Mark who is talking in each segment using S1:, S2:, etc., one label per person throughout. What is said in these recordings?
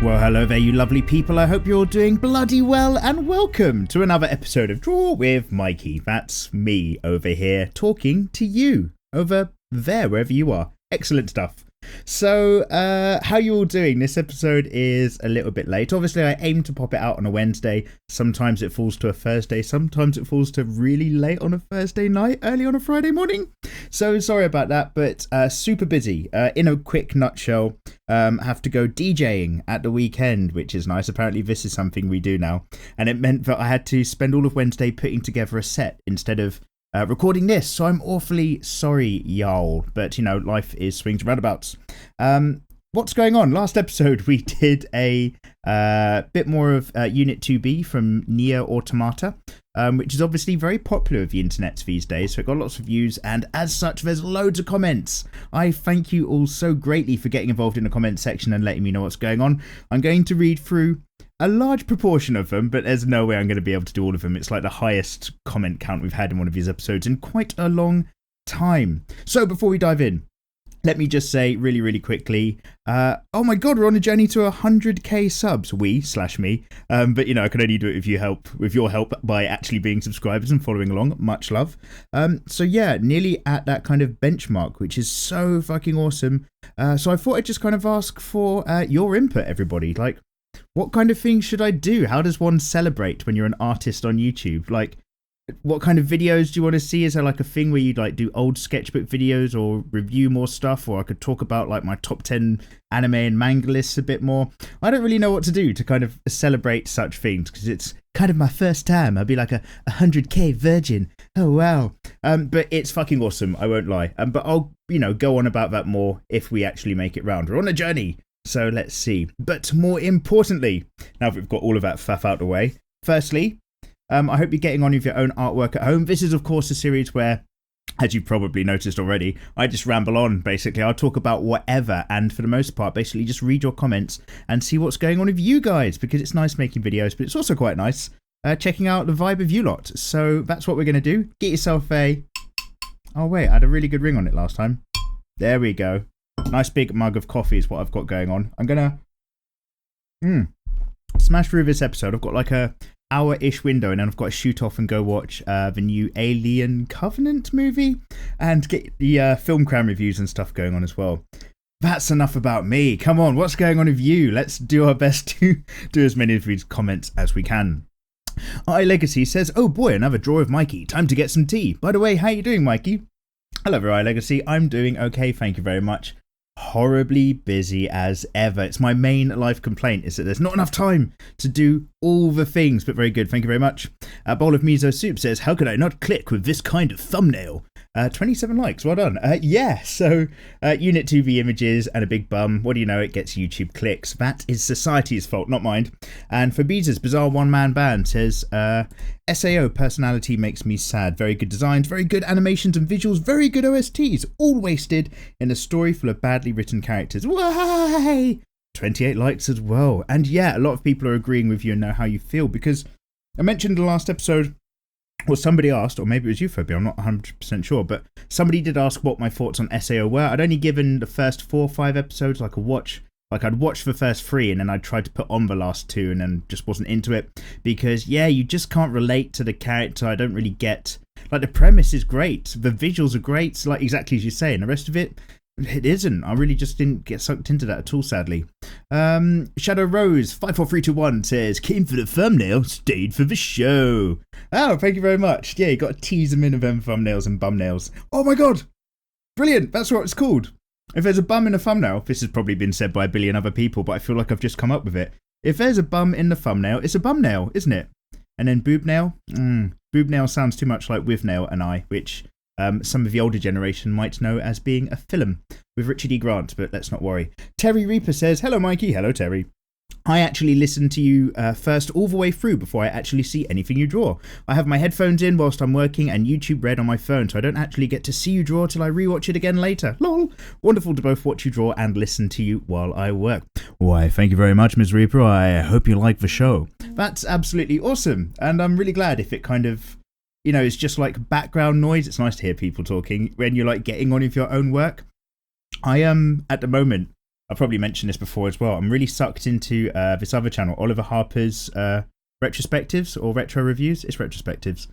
S1: Well, hello there, you lovely people. I hope you're all doing bloody well, and welcome to another episode of Draw with Mikey. That's me over here talking to you over there, wherever you are. Excellent stuff. So, how you all doing? This episode is a little bit late. Obviously, I aim to pop it out on a Wednesday. Sometimes it falls to a Thursday. Sometimes it falls to really late on a Thursday night, early on a Friday morning. So, sorry about that, but super busy. In a quick nutshell, have to go DJing at the weekend, which is nice. Apparently, this is something we do now. And it meant that I had to spend all of Wednesday putting together a set instead of recording this, so I'm awfully sorry, y'all. But, you know, life is swings and roundabouts. What's going on? Last episode, we did a bit more of Unit 2B from Nier Automata, which is obviously very popular with the internet these days, so it got lots of views, and as such, there's loads of comments. I thank you all so greatly for getting involved in the comment section and letting me know what's going on. I'm going to read through a large proportion of them, but there's no way I'm going to be able to do all of them. It's like the highest comment count we've had in one of these episodes in quite a long time. So before we dive in, let me just say really quickly, oh my god, we're on a journey to 100k subs, me, but you know, I can only do it with your help by actually being subscribers and following along, much love. So yeah, nearly at that kind of benchmark, which is so fucking awesome. So I thought I'd just kind of ask for your input, everybody. Like, what kind of things should I do? How does one celebrate when you're an artist on YouTube? Like, what kind of videos do you want to see? Is there like a thing where you'd like do old sketchbook videos or review more stuff? Or I could talk about like my top 10 anime and manga lists a bit more. I don't really know what to do to kind of celebrate such things because it's kind of my first time. I'll be like a 100k virgin. Oh, wow. But it's fucking awesome. I won't lie. But I'll, you know, go on about that more if we actually make it round. We're on a journey. So let's see. But more importantly, now that we've got all of that faff out of the way, firstly, I hope you're getting on with your own artwork at home. This is, of course, a series where, as you've probably noticed already, I just ramble on, basically. I'll talk about whatever, and for the most part, basically just read your comments and see what's going on with you guys, because it's nice making videos, but it's also quite nice checking out the vibe of you lot. So that's what we're going to do. Get yourself a... Oh, wait, I had a really good ring on it last time. There we go. Nice big mug of coffee is what I've got going on. I'm going to smash through this episode. I've got like a hour-ish window, and then I've got to shoot off and go watch the new Alien Covenant movie and get the film cram reviews and stuff going on as well. That's enough about me. Come on, what's going on with you? Let's do our best to do as many of these comments as we can. iLegacy says, oh boy, another draw of Mikey. Time to get some tea. By the way, how you doing, Mikey? Hello there, iLegacy. I'm doing okay, thank you very much. Horribly busy as ever. It's my main life complaint is that there's not enough time to do all the things, but very good. Thank you very much. A bowl of miso soup says, how could I not click with this kind of thumbnail? 27 likes, well done. Yeah, so Unit 2V images and a big bum. What do you know? It gets YouTube clicks. That is society's fault, not mine. And for Beezer's bizarre one-man band says, SAO personality makes me sad. Very good designs, very good animations and visuals, very good OSTs, all wasted in a story full of badly written characters. Why? 28 likes as well. And yeah, a lot of people are agreeing with you and know how you feel, because I mentioned in the last episode, or somebody asked, or maybe it was you, Phobia, I'm not 100% sure, but somebody did ask what my thoughts on SAO were. I'd only given the first 4 or 5 episodes like a watch. Like, I'd watched the first 3 and then I'd tried to put on the last 2 and then just wasn't into it. Because, yeah, you just can't relate to the character. I don't really get... Like, the premise is great. The visuals are great, like exactly as you say. And the rest of it, it isn't. I really just didn't get sucked into that at all, sadly. Shadow Rose 54321 says, came for the thumbnail, stayed for the show. Oh, thank you very much. Yeah, you got to tease them in of them thumbnails and bumnails. Oh my god! Brilliant! That's what it's called. If there's a bum in a thumbnail, this has probably been said by a billion other people, but I feel like I've just come up with it. If there's a bum in the thumbnail, it's a bum nail, isn't it? And then boob nail? Boob nail sounds too much like with nail and I, which some of the older generation might know as being a film with Richard E. Grant, but let's not worry. Terry Reaper says, hello Mikey, hello Terry. I actually listen to you first all the way through before I actually see anything you draw. I have my headphones in whilst I'm working and YouTube Red on my phone, so I don't actually get to see you draw till I rewatch it again later. Lol. Wonderful to both watch you draw and listen to you while I work. Why, thank you very much, Ms. Reaper. I hope you like the show. That's absolutely awesome, and I'm really glad if it kind of, you know, it's just like background noise. It's nice to hear people talking when you're like getting on with your own work. I am, at the moment, I've probably mentioned this before as well. I'm really sucked into this other channel, Oliver Harper's retrospectives or retro reviews. It's retrospectives.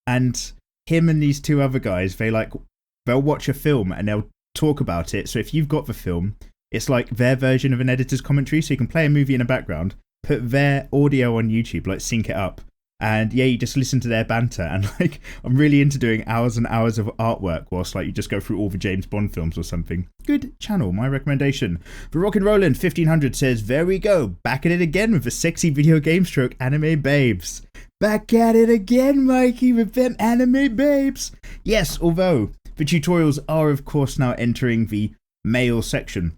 S1: And him and these two other guys, they'll watch a film and they'll talk about it. So if you've got the film, it's like their version of an editor's commentary. So you can play a movie in the background, put their audio on YouTube, like sync it up. And yeah, you just listen to their banter. And like, I'm really into doing hours and hours of artwork whilst like you just go through all the James Bond films or something. Good channel, my recommendation. The Rockin' Roland 1500 says, there we go, back at it again with the sexy video game stroke anime babes. Back at it again, Mikey, with them anime babes. Yes, although the tutorials are of course now entering the male section.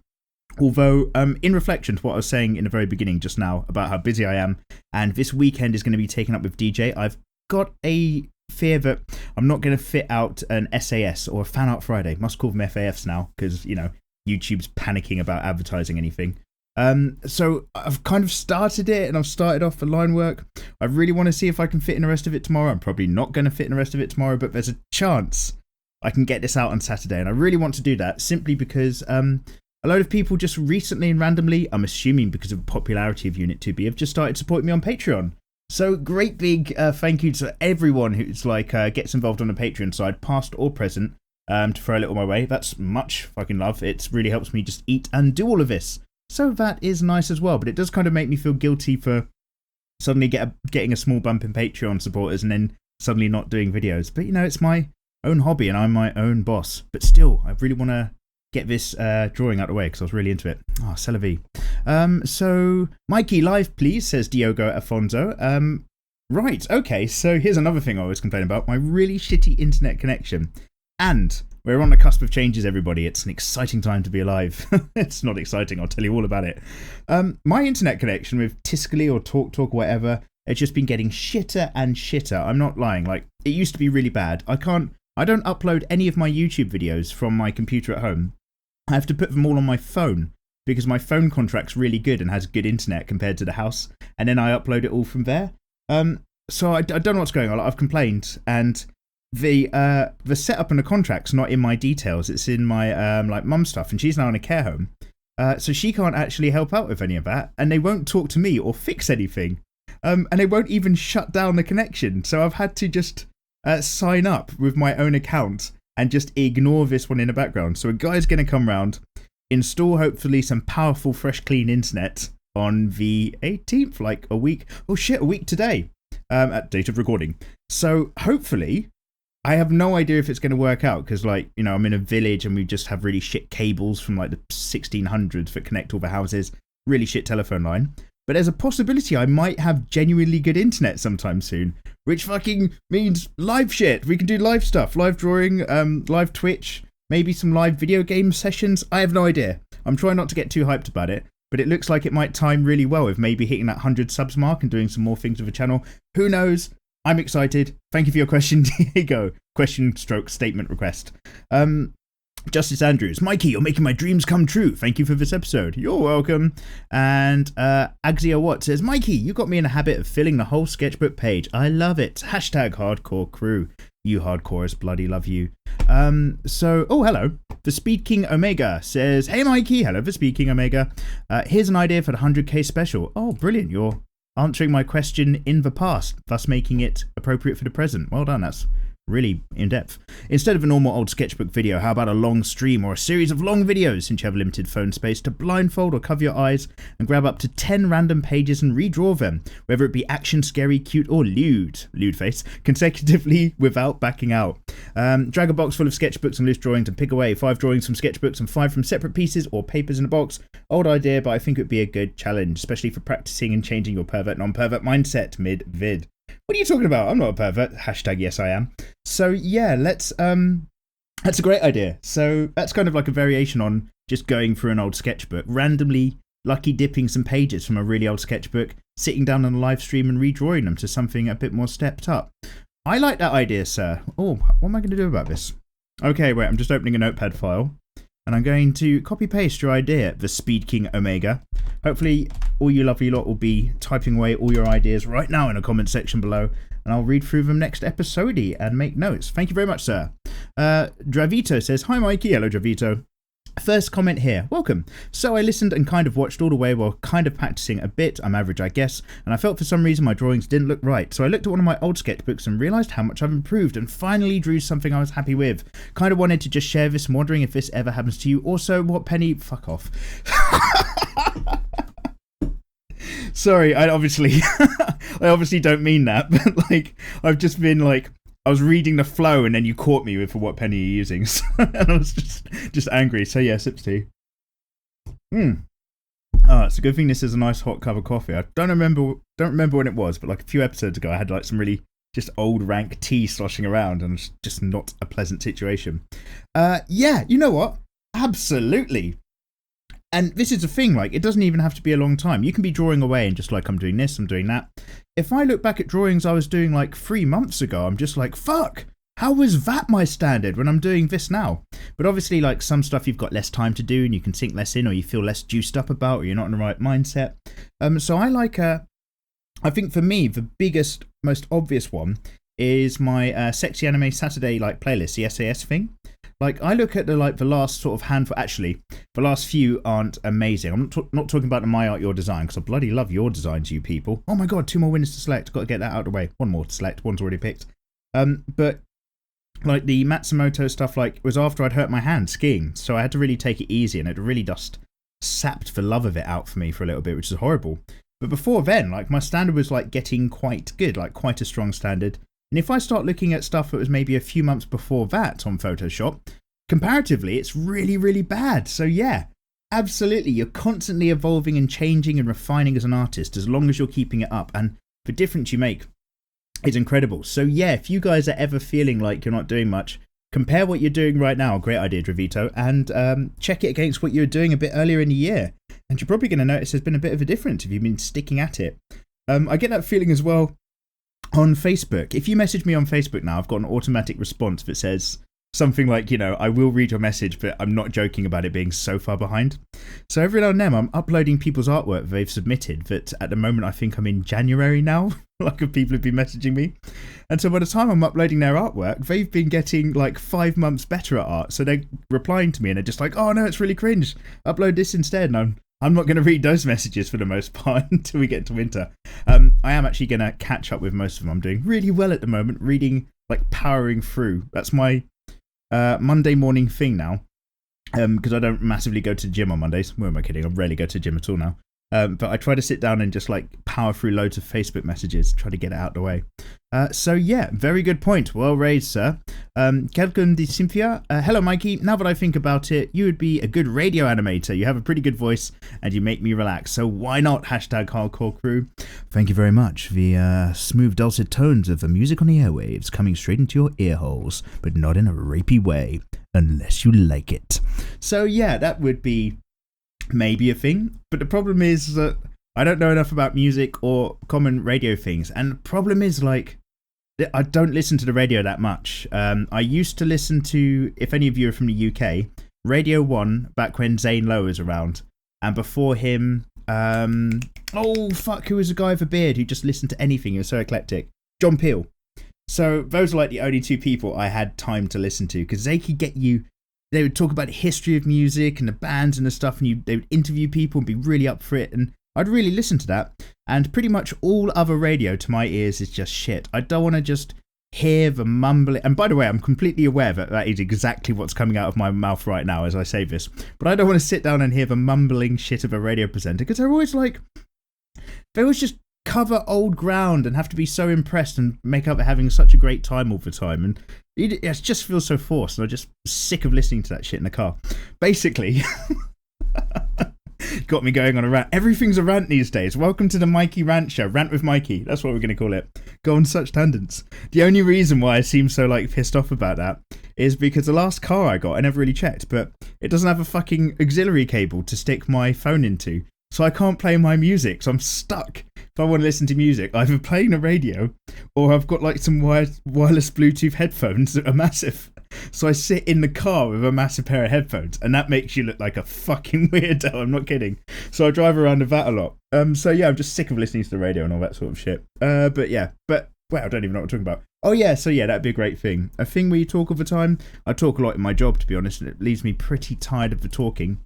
S1: Although, in reflection to what I was saying in the very beginning just now about how busy I am, and this weekend is going to be taken up with DJ, I've got a fear that I'm not going to fit out an SAS or a Fan Art Friday. Must call them FAFs now, because, you know, YouTube's panicking about advertising anything. So I've kind of started it, and I've started off the line work. I really want to see if I can fit in the rest of it tomorrow. I'm probably not going to fit in the rest of it tomorrow, but there's a chance I can get this out on Saturday, and I really want to do that simply because, a load of people just recently and randomly, I'm assuming because of the popularity of Unit 2B, have just started supporting me on Patreon. So great big thank you to everyone who's like gets involved on the Patreon side, past or present, to throw a little my way. That's much fucking love. It really helps me just eat and do all of this. So that is nice as well, but it does kind of make me feel guilty for suddenly getting a small bump in Patreon supporters and then suddenly not doing videos. But you know, it's my own hobby and I'm my own boss. But still, I really want to get this drawing out of the way because I was really into it. Oh, c'est la vie. So, Mikey, live please, says Diogo Afonso. Right, okay, so here's another thing I was complaining about, my really shitty internet connection. And we're on the cusp of changes, everybody. It's an exciting time to be alive. It's not exciting, I'll tell you all about it. My internet connection with Tiscali or TalkTalk or whatever, it's just been getting shitter and shitter. I'm not lying, like, it used to be really bad. I don't upload any of my YouTube videos from my computer at home. I have to put them all on my phone because my phone contract's really good and has good internet compared to the house, and then I upload it all from there. So I don't know what's going on. I've complained, and the setup and the contract's not in my details. It's in my like mum stuff, and she's now in a care home, so she can't actually help out with any of that, and they won't talk to me or fix anything, and they won't even shut down the connection. So I've had to just sign up with my own account and just ignore this one in the background. So a guy's going to come round, install hopefully some powerful, fresh, clean internet on the 18th, like a week. Oh shit, a week today, at date of recording. So hopefully, I have no idea if it's going to work out because, like, you know, I'm in a village and we just have really shit cables from like the 1600s that connect all the houses, really shit telephone line. But there's a possibility I might have genuinely good internet sometime soon, which fucking means live shit. We can do live stuff, live drawing, live Twitch, maybe some live video game sessions. I have no idea. I'm trying not to get too hyped about it, but it looks like it might time really well with maybe hitting that 100 subs mark and doing some more things with the channel. Who knows? I'm excited. Thank you for your question, Diego. Question stroke statement request. Justice Andrews, Mikey, you're making my dreams come true. Thank you for this episode. You're welcome. And Axia Watt says, Mikey, you got me in a habit of filling the whole sketchbook page. I love it. Hashtag hardcore crew. You hardcores, bloody love you. Oh, hello. The Speed King Omega says, hey, Mikey. Hello, the Speed King Omega. Here's an idea for the 100k special. Oh, brilliant. You're answering my question in the past, thus making it appropriate for the present. Well done. That's really in-depth. Instead of a normal old sketchbook video, how about a long stream or a series of long videos since you have limited phone space to blindfold or cover your eyes and grab up to 10 random pages and redraw them, whether it be action, scary, cute or lewd face, consecutively without backing out. Drag a box full of sketchbooks and loose drawings and pick away 5 drawings from sketchbooks and 5 from separate pieces or papers in a box. Old idea, but I think it would be a good challenge, especially for practicing and changing your pervert non-pervert mindset mid-vid. What are you talking about? I'm not a pervert. Hashtag yes I am. So yeah, let's that's a great idea. So that's kind of like a variation on just going through an old sketchbook, randomly lucky dipping some pages from a really old sketchbook, sitting down on a live stream and redrawing them to something a bit more stepped up. I like that idea, sir. Oh, what am I going to do about this? Okay, wait, I'm just opening a notepad file. And I'm going to copy paste your idea, the Speed King Omega. Hopefully all you lovely lot will be typing away all your ideas right now in the comment section below, and I'll read through them next episode and make notes. Thank you very much, sir. Dravito says, hi Mikey. Hello, Dravito. First comment here, welcome. So I listened and kind of watched all the way while kind of practicing a bit. I'm average, I guess, and I felt for some reason my drawings didn't look right. So I looked at one of my old sketchbooks and realised how much I've improved and finally drew something I was happy with. Kind of wanted to just share this, wondering if this ever happens to you. Also, what Penny... Fuck off. Sorry, I obviously don't mean that, but like, I've just been like... I was reading the flow and then you caught me with what penny you're using. So, and I was just angry. So yeah, sips tea. Oh, it's a good thing this is a nice hot cup of coffee. I don't remember when it was, but like a few episodes ago I had like some really just old rank tea sloshing around and it's just not a pleasant situation. Yeah, you know what? Absolutely. And this is the thing, like, it doesn't even have to be a long time. You can be drawing away and just like, I'm doing this, I'm doing that. If I look back at drawings I was doing like 3 months ago, I'm just like, fuck, how was that my standard when I'm doing this now? But obviously, like, some stuff you've got less time to do and you can sink less in or you feel less juiced up about or you're not in the right mindset. So I like, I think for me, the biggest, most obvious one is my Sexy Anime Saturday, like, playlist, the SAS thing. Like, I look at the last sort of handful, actually, the last few aren't amazing. I'm not talking about the My Art, Your Design, because I bloody love your designs, you people. Oh my god, 2 more winners to select. Got to get that out of the way. 1 more to select. 1's already picked. But, like, the Matsumoto stuff, like, was after I'd hurt my hand skiing. So I had to really take it easy, and it really just sapped the love of it out for me for a little bit, which is horrible. But before then, like, my standard was, like, getting quite good, like, quite a strong standard. And if I start looking at stuff that was maybe a few months before that on Photoshop, comparatively, it's really, really bad. So yeah, absolutely. You're constantly evolving and changing and refining as an artist as long as you're keeping it up. And the difference you make is incredible. So yeah, if you guys are ever feeling like you're not doing much, compare what you're doing right now. Great idea, Dravito. And check it against what you were doing a bit earlier in the year. And you're probably going to notice there's been a bit of a difference if you've been sticking at it. I get that feeling as well on Facebook. If you message me on Facebook now, I've got an automatic response that says something like, you know, I will read your message, but I'm not joking about it being so far behind. So every now and then I'm uploading people's artwork they've submitted that at the moment I think I'm in January now, like of people have been messaging me. And so by the time I'm uploading their artwork, they've been getting like 5 months better at art. So they're replying to me and they're just like, oh no, it's really cringe. Upload this instead. And I'm not going to read those messages for the most part until we get to winter. I am actually going to catch up with most of them. I'm doing really well at the moment, reading, like powering through. That's my Monday morning thing now, because I don't massively go to the gym on Mondays. Where am I kidding? I rarely go to the gym at all now. But I try to sit down and just like power through loads of Facebook messages, try to get it out of the way. So yeah, very good point. Well raised, sir. Quelqu'un de Cynthia. Hello, Mikey. Now that I think about it, you would be a good radio animator. You have a pretty good voice and you make me relax. So why not? Hashtag hardcore crew. Thank you very much. The smooth, dulcet tones of the music on the airwaves coming straight into your ear holes, but not in a rapey way, unless you like it. So yeah, that would be maybe a thing, but the problem is that I don't know enough about music or common radio things, and the problem is like I don't listen to the radio that much. I used to listen to, if any of you are from the UK, Radio 1 back when Zane Lowe was around, and before him who was the guy with a beard who just listened to anything? He was so eclectic. John Peel. So those are like the only 2 people I had time to listen to, because they could get you. They would talk about the history of music and the bands and the stuff, and they would interview people and be really up for it, and I'd really listen to that. And pretty much all other radio to my ears is just shit. I don't want to just hear the mumbling. And by the way, I'm completely aware that that is exactly what's coming out of my mouth right now as I say this. But I don't want to sit down and hear the mumbling shit of a radio presenter, because they're always like, they always just cover old ground and have to be so impressed and make up for having such a great time all the time. And it just feels so forced, and I'm just sick of listening to that shit in the car. Basically, got me going on a rant. Everything's a rant these days. Welcome to the Mikey Rant Show. Rant with Mikey. That's what we're going to call it. Go on such tangents. The only reason why I seem so like pissed off about that is because the last car I got, I never really checked, but it doesn't have a fucking auxiliary cable to stick my phone into. So I can't play my music. So I'm stuck. If I want to listen to music, either playing the radio or I've got like some wireless Bluetooth headphones that are massive. So I sit in the car with a massive pair of headphones, and that makes you look like a fucking weirdo. I'm not kidding. So I drive around with that a lot. So yeah, I'm just sick of listening to the radio and all that sort of shit. But yeah, but Well, I don't even know what I'm talking about. Oh yeah, so yeah, that'd be a great thing. A thing where you talk all the time. I talk a lot in my job, to be honest, and it leaves me pretty tired of the talking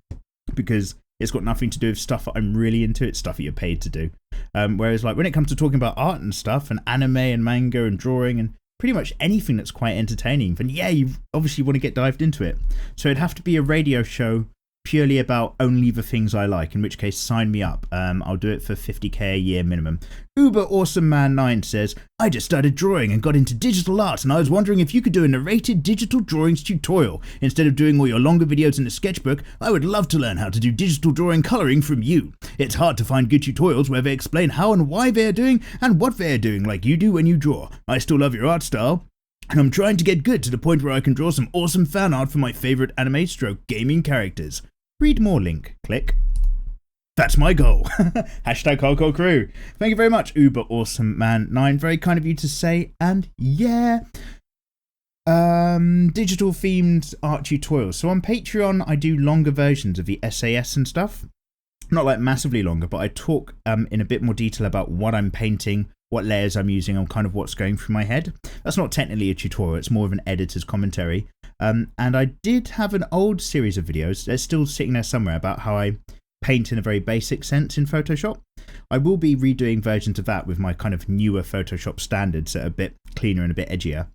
S1: because it's got nothing to do with stuff that I'm really into. It's stuff that you're paid to do. Whereas like when it comes to talking about art and stuff and anime and manga and drawing and pretty much anything that's quite entertaining, then yeah, you obviously want to get dived into it. So it'd have to be a radio show purely about only the things I like, in which case sign me up. I'll do it for 50k a year minimum. Uber Awesome Man 9 says, I just started drawing and got into digital art, and I was wondering if you could do a narrated digital drawings tutorial. Instead of doing all your longer videos in a sketchbook, I would love to learn how to do digital drawing colouring from you. It's hard to find good tutorials where they explain how and why they are doing and what they are doing like you do when you draw. I still love your art style, and I'm trying to get good to the point where I can draw some awesome fan art for my favourite anime stroke gaming characters. Read more link. Click. That's my goal. Hashtag Hardcore Crew. Thank you very much, Uber Awesome Man 9. Very kind of you to say. And yeah. Digital themed art tutorials. So on Patreon, I do longer versions of the SAS and stuff. Not like massively longer, but I talk in a bit more detail about what I'm painting, what layers I'm using, and kind of what's going through my head. That's not technically a tutorial, it's more of an editor's commentary. And I did have an old series of videos, they're still sitting there somewhere, about how I paint in a very basic sense in Photoshop. I will be redoing versions of that with my kind of newer Photoshop standards that are a bit cleaner and a bit edgier.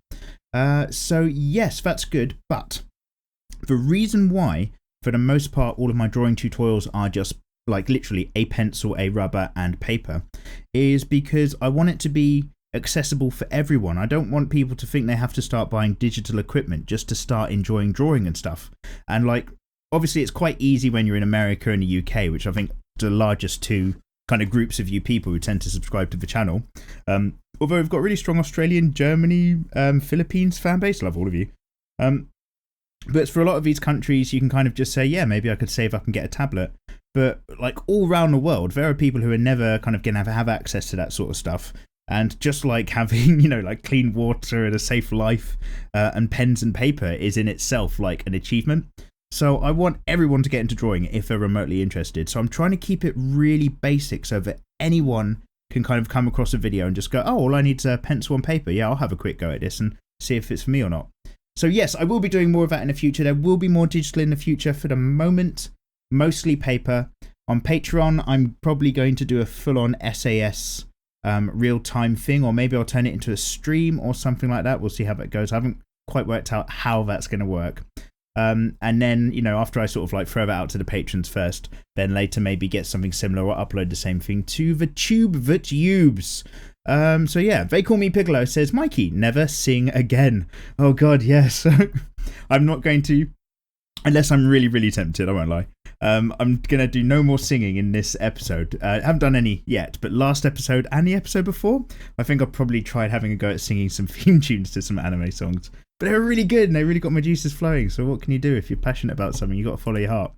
S1: So yes, that's good, but the reason why, for the most part, all of my drawing tutorials are just like literally a pencil, a rubber and paper, is because I want it to be accessible for everyone. I don't want people to think they have to start buying digital equipment just to start enjoying drawing and stuff. And like, obviously it's quite easy when you're in America and the UK, which I think the largest two kind of groups of you people who tend to subscribe to the channel. Although we've got really strong Australian, Germany, Philippines fan base. Love all of you. But for a lot of these countries, you can kind of just say, yeah, maybe I could save up and get a tablet. But like all around the world, there are people who are never kind of going to have access to that sort of stuff. And just like having, you know, like clean water and a safe life and pens and paper is in itself like an achievement. So I want everyone to get into drawing if they're remotely interested. So I'm trying to keep it really basic so that anyone can kind of come across a video and just go, oh, all I need is a pencil and paper. Yeah, I'll have a quick go at this and see if it's for me or not. So yes, I will be doing more of that in the future. There will be more digital in the future. For the moment, mostly paper. On Patreon, I'm probably going to do a full-on SAS real-time thing, or maybe I'll turn it into a stream or something like that. We'll see how that goes. I haven't quite worked out how that's going to work. And then, you know, after I sort of like throw that out to the patrons first, then later maybe get something similar or upload the same thing to the tubes. So yeah, they call me Piccolo says, Mikey, never sing again. Oh god, yes. I'm not going to, unless I'm really, really tempted, I won't lie. I'm going to do no more singing in this episode. I haven't done any yet, but last episode and the episode before, I think I probably tried having a go at singing some theme tunes to some anime songs. But they were really good and they really got my juices flowing. So what can you do if you're passionate about something? You got to follow your heart.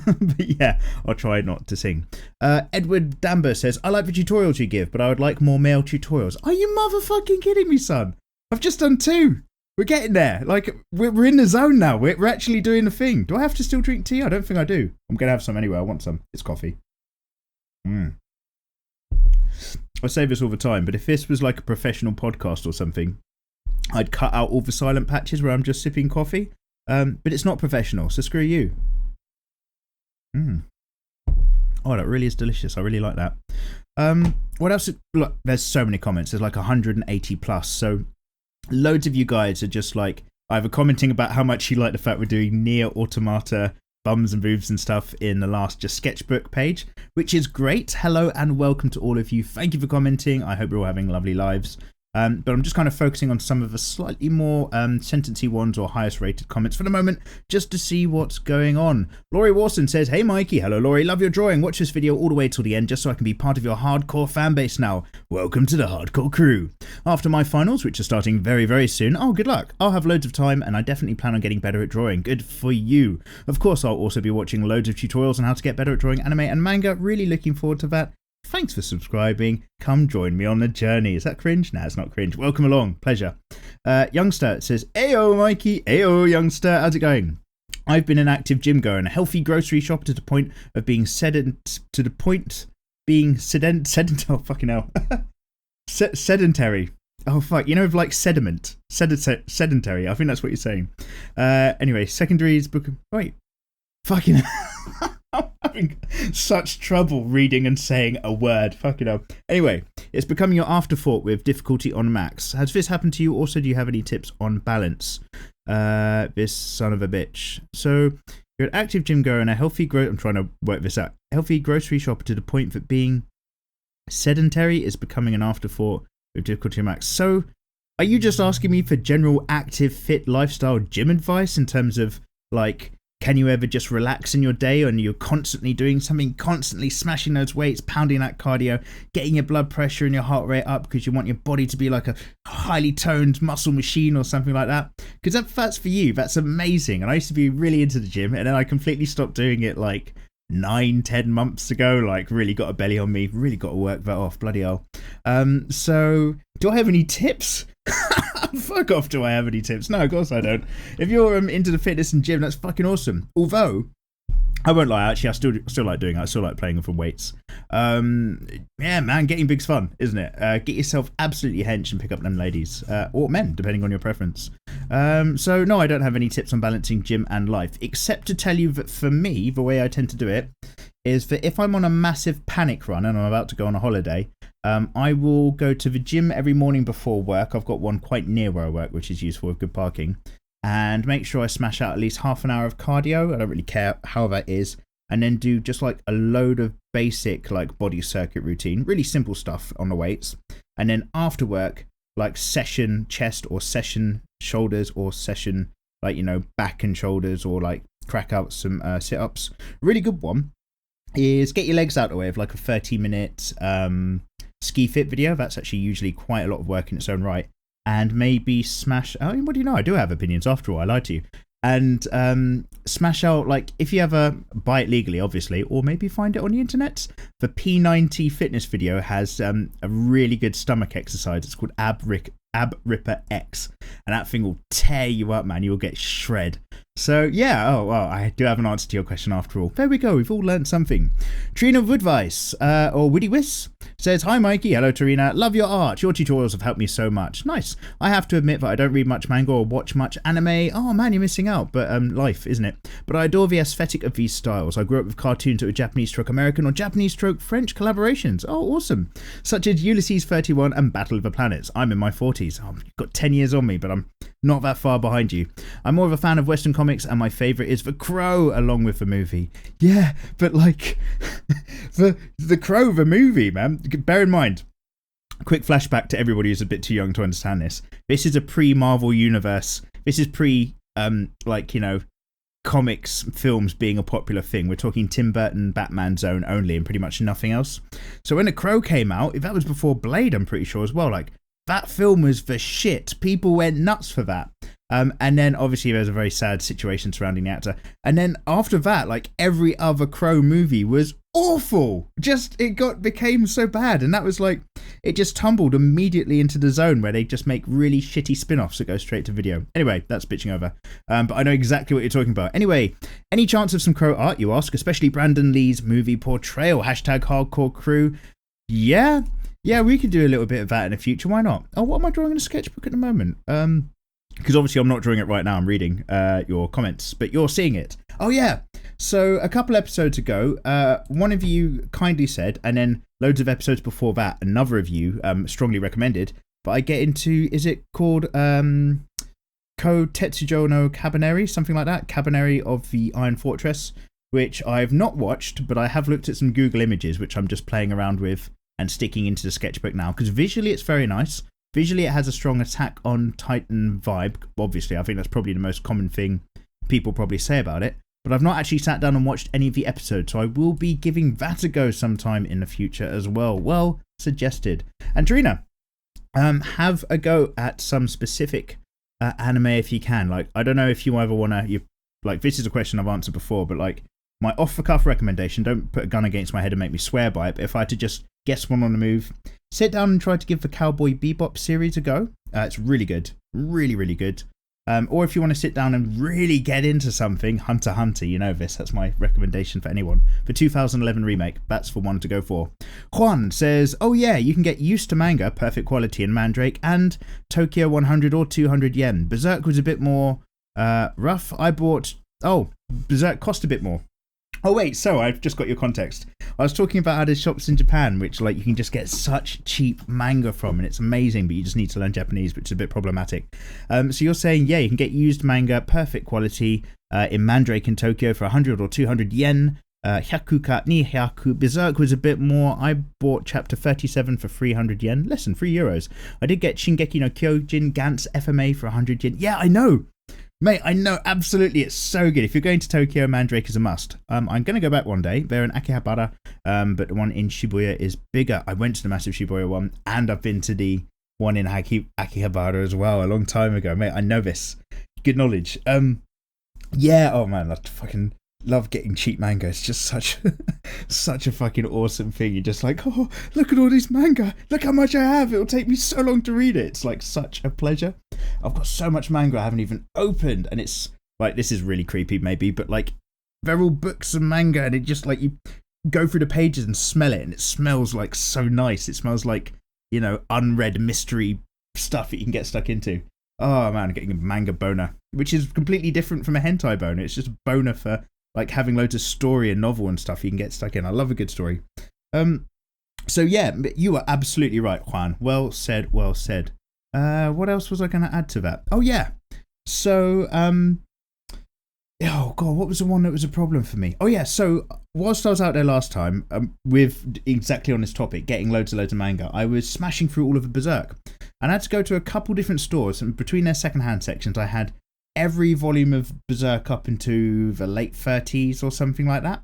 S1: But yeah, I'll try not to sing. Edward Damber says, I like the tutorials you give, but I would like more male tutorials. Are you motherfucking kidding me, son? I've just done 2. We're getting there. Like, we're in the zone now. We're actually doing the thing. Do I have to still drink tea? I don't think I do. I'm going to have some anyway. I want some. It's coffee. I say this all the time, but if this was like a professional podcast or something, I'd cut out all the silent patches where I'm just sipping coffee. But it's not professional, so screw you. Oh, that really is delicious. I really like that. What else? Look, there's so many comments. There's like 180 plus. So loads of you guys are just like either commenting about how much you like the fact we're doing Nier Automata bums and boobs and stuff in the last just sketchbook page, which is great. Hello and welcome to all of you. Thank you for commenting. I hope you're all having lovely lives. But I'm just kind of focusing on some of the slightly more sentencey ones or highest rated comments for the moment, just to see what's going on. Laurie Warson says, hey Mikey, hello Laurie, love your drawing. Watch this video all the way till the end just so I can be part of your hardcore fan base now. Welcome to the hardcore crew. After my finals, which are starting very, very soon, oh, good luck. I'll have loads of time and I definitely plan on getting better at drawing. Good for you. Of course, I'll also be watching loads of tutorials on how to get better at drawing anime and manga. Really looking forward to that. Thanks for subscribing. Come join me on the journey. Is that cringe? Nah, it's not cringe. Welcome along. Pleasure. Youngster says, Ayo, Mikey. Ayo, Youngster. How's it going? I've been an active gym goer and a healthy grocery shopper to the point of being sedentary. Oh, fucking hell. Sedentary. Oh fuck, like sediment, sedentary. I think that's what you're saying. Anyway, secondary is book. Wait, fucking. I'm having such trouble reading and saying a word. Fucking hell. Anyway, it's becoming your afterthought with difficulty on max. Has this happened to you? Also, do you have any tips on balance? This son of a bitch. So you're an active gym goer and a healthy I'm trying to work this out. Healthy grocery shopper to the point that being sedentary is becoming an afterthought with difficulty on max. So are you just asking me for general active, fit lifestyle gym advice in terms of like, can you ever just relax in your day and you're constantly doing something, constantly smashing those weights, pounding that cardio, getting your blood pressure and your heart rate up because you want your body to be like a highly toned muscle machine or something like that? Because that's for you. That's amazing. And I used to be really into the gym and then I completely stopped doing it like 9-10 months ago. Like really got a belly on me, really got to work that off. Bloody hell. So do I have any tips? Fuck off, do I have any tips? No, of course I don't. If you're into the fitness and gym, that's fucking awesome. Although, I won't lie, actually, I still like doing it. I still like playing for weights. Yeah, man, getting big's fun, isn't it? Get yourself absolutely hench and pick up them ladies. Or men, depending on your preference. So, no, I don't have any tips on balancing gym and life, except to tell you that for me, the way I tend to do it is that if I'm on a massive panic run and I'm about to go on a holiday, I will go to the gym every morning before work. I've got one quite near where I work, which is useful with good parking. And make sure I smash out at least half an hour of cardio. I don't really care how that is. And then do just like a load of basic like body circuit routine. Really simple stuff on the weights. And then after work, like session chest or session shoulders or session like, back and shoulders or like crack out some sit-ups. Really good one is get your legs out of the way of like a 30-minute ski fit video. That's actually usually quite a lot of work in its own right. And maybe smash. Oh, what do you know? I do have opinions after all. I lied to you. And smash out, like, if you ever buy it legally, obviously, or maybe find it on the internet. The P90 fitness video has a really good stomach exercise. It's called Ab Ripper X. And that thing will tear you up, man. You will get shred. So, yeah. Oh, well, I do have an answer to your question after all. There we go. We've all learned something. Trina Woodvice, or Woody Wiss, says, "Hi, Mikey. Hello, Tarina. Love your art. Your tutorials have helped me so much." Nice. I have to admit that I don't read much manga or watch much anime. Oh, man, you're missing out. But life, isn't it? But I adore the aesthetic of these styles. I grew up with cartoons that were Japanese/American or Japanese/French collaborations. Oh, awesome. Such as Ulysses 31 and Battle of the Planets. I'm in my 40s. I've got 10 years on me, but I'm not that far behind you. I'm more of a fan of Western comics, and my favourite is The Crow, along with the movie. Yeah, but like, the Crow, the movie, man. Bear in mind, quick flashback to everybody who's a bit too young to understand this. This is a pre-Marvel universe. This is comics, films being a popular thing. We're talking Tim Burton, Batman zone only, and pretty much nothing else. So when The Crow came out, if that was before Blade, I'm pretty sure as well, like, that film was the shit. People went nuts for that. And then obviously there's a very sad situation surrounding the actor. And then after that, like every other Crow movie was awful. Became so bad. And that was like, it just tumbled immediately into the zone where they just make really shitty spin-offs that go straight to video. Anyway, that's bitching over. But I know exactly what you're talking about. Anyway, any chance of some Crow art, you ask? Especially Brandon Lee's movie portrayal. #hardcore crew. Yeah, we could do a little bit of that in the future. Why not? Oh, what am I drawing in a sketchbook at the moment? Because obviously I'm not drawing it right now. I'm reading your comments, but you're seeing it. Oh, yeah. So a couple episodes ago, one of you kindly said, and then loads of episodes before that, another of you strongly recommended, but I get into, is it called Koutetsujou no Kabaneri? Something like that. Kabaneri of the Iron Fortress, which I've not watched, but I have looked at some Google images, which I'm just playing around with and sticking into the sketchbook now, because visually it's very nice. Visually it has a strong Attack on Titan vibe. Obviously, I think that's probably the most common thing people probably say about it. But I've not actually sat down and watched any of the episodes, so I will be giving that a go sometime in the future as well. Well suggested. And Trina, have a go at some specific anime if you can. Like, I don't know if you ever want to... Like, this is a question I've answered before, but like, my off-the-cuff recommendation, don't put a gun against my head and make me swear by it, but if I had to just guess one on the move, sit down and try to give the Cowboy Bebop series a go. It's really good. Really, really good. Or if you want to sit down and really get into something, Hunter x Hunter, you know this, that's my recommendation for anyone. For 2011 remake, that's the one to go for. Juan says, oh yeah, you can get used to manga, perfect quality in Mandrake, and Tokyo 100 or 200 yen. Berserk was a bit more rough. Berserk cost a bit more. Oh wait, so I've just got your context. I was talking about how there's shops in Japan which like you can just get such cheap manga from, and it's amazing, but you just need to learn Japanese, which is a bit problematic. So you're saying, yeah, you can get used manga, perfect quality, in Mandrake in Tokyo for 100 or 200 yen. Hyaku ka ni hyaku. Berserk was a bit more. I bought chapter 37 for 300 yen, less than €3. I did get Shingeki no Kyojin Gantz FMA for 100 yen. Yeah, I know. Mate, I know, absolutely, it's so good. If you're going to Tokyo, Mandrake is a must. I'm going to go back one day. They're in Akihabara, but the one in Shibuya is bigger. I went to the massive Shibuya one, and I've been to the one in Akihabara as well a long time ago. Mate, I know this. Good knowledge. Yeah, oh man, I fucking love getting cheap manga. It's just such a fucking awesome thing. You're just like, oh, look at all this manga. Look how much I have. It'll take me so long to read it. It's like such a pleasure. I've got so much manga I haven't even opened, and it's like, this is really creepy maybe, but like they're all books of manga, and it just like you go through the pages and smell it, and it smells like so nice. It smells like, you know, unread mystery stuff that you can get stuck into. Oh man, I'm getting a manga boner, which is completely different from a hentai boner. It's just a boner for like having loads of story and novel and stuff you can get stuck in. I love a good story. So yeah, you are absolutely right, Juan. Well said, well said. What else was I going to add to that? Oh yeah. So, oh god, what was the one that was a problem for me? Oh yeah, so whilst I was out there last time, with exactly on this topic, getting loads of manga, I was smashing through all of the Berserk. And I had to go to a couple different stores, and between their secondhand sections, I had every volume of Berserk up into the late 30s or something like that,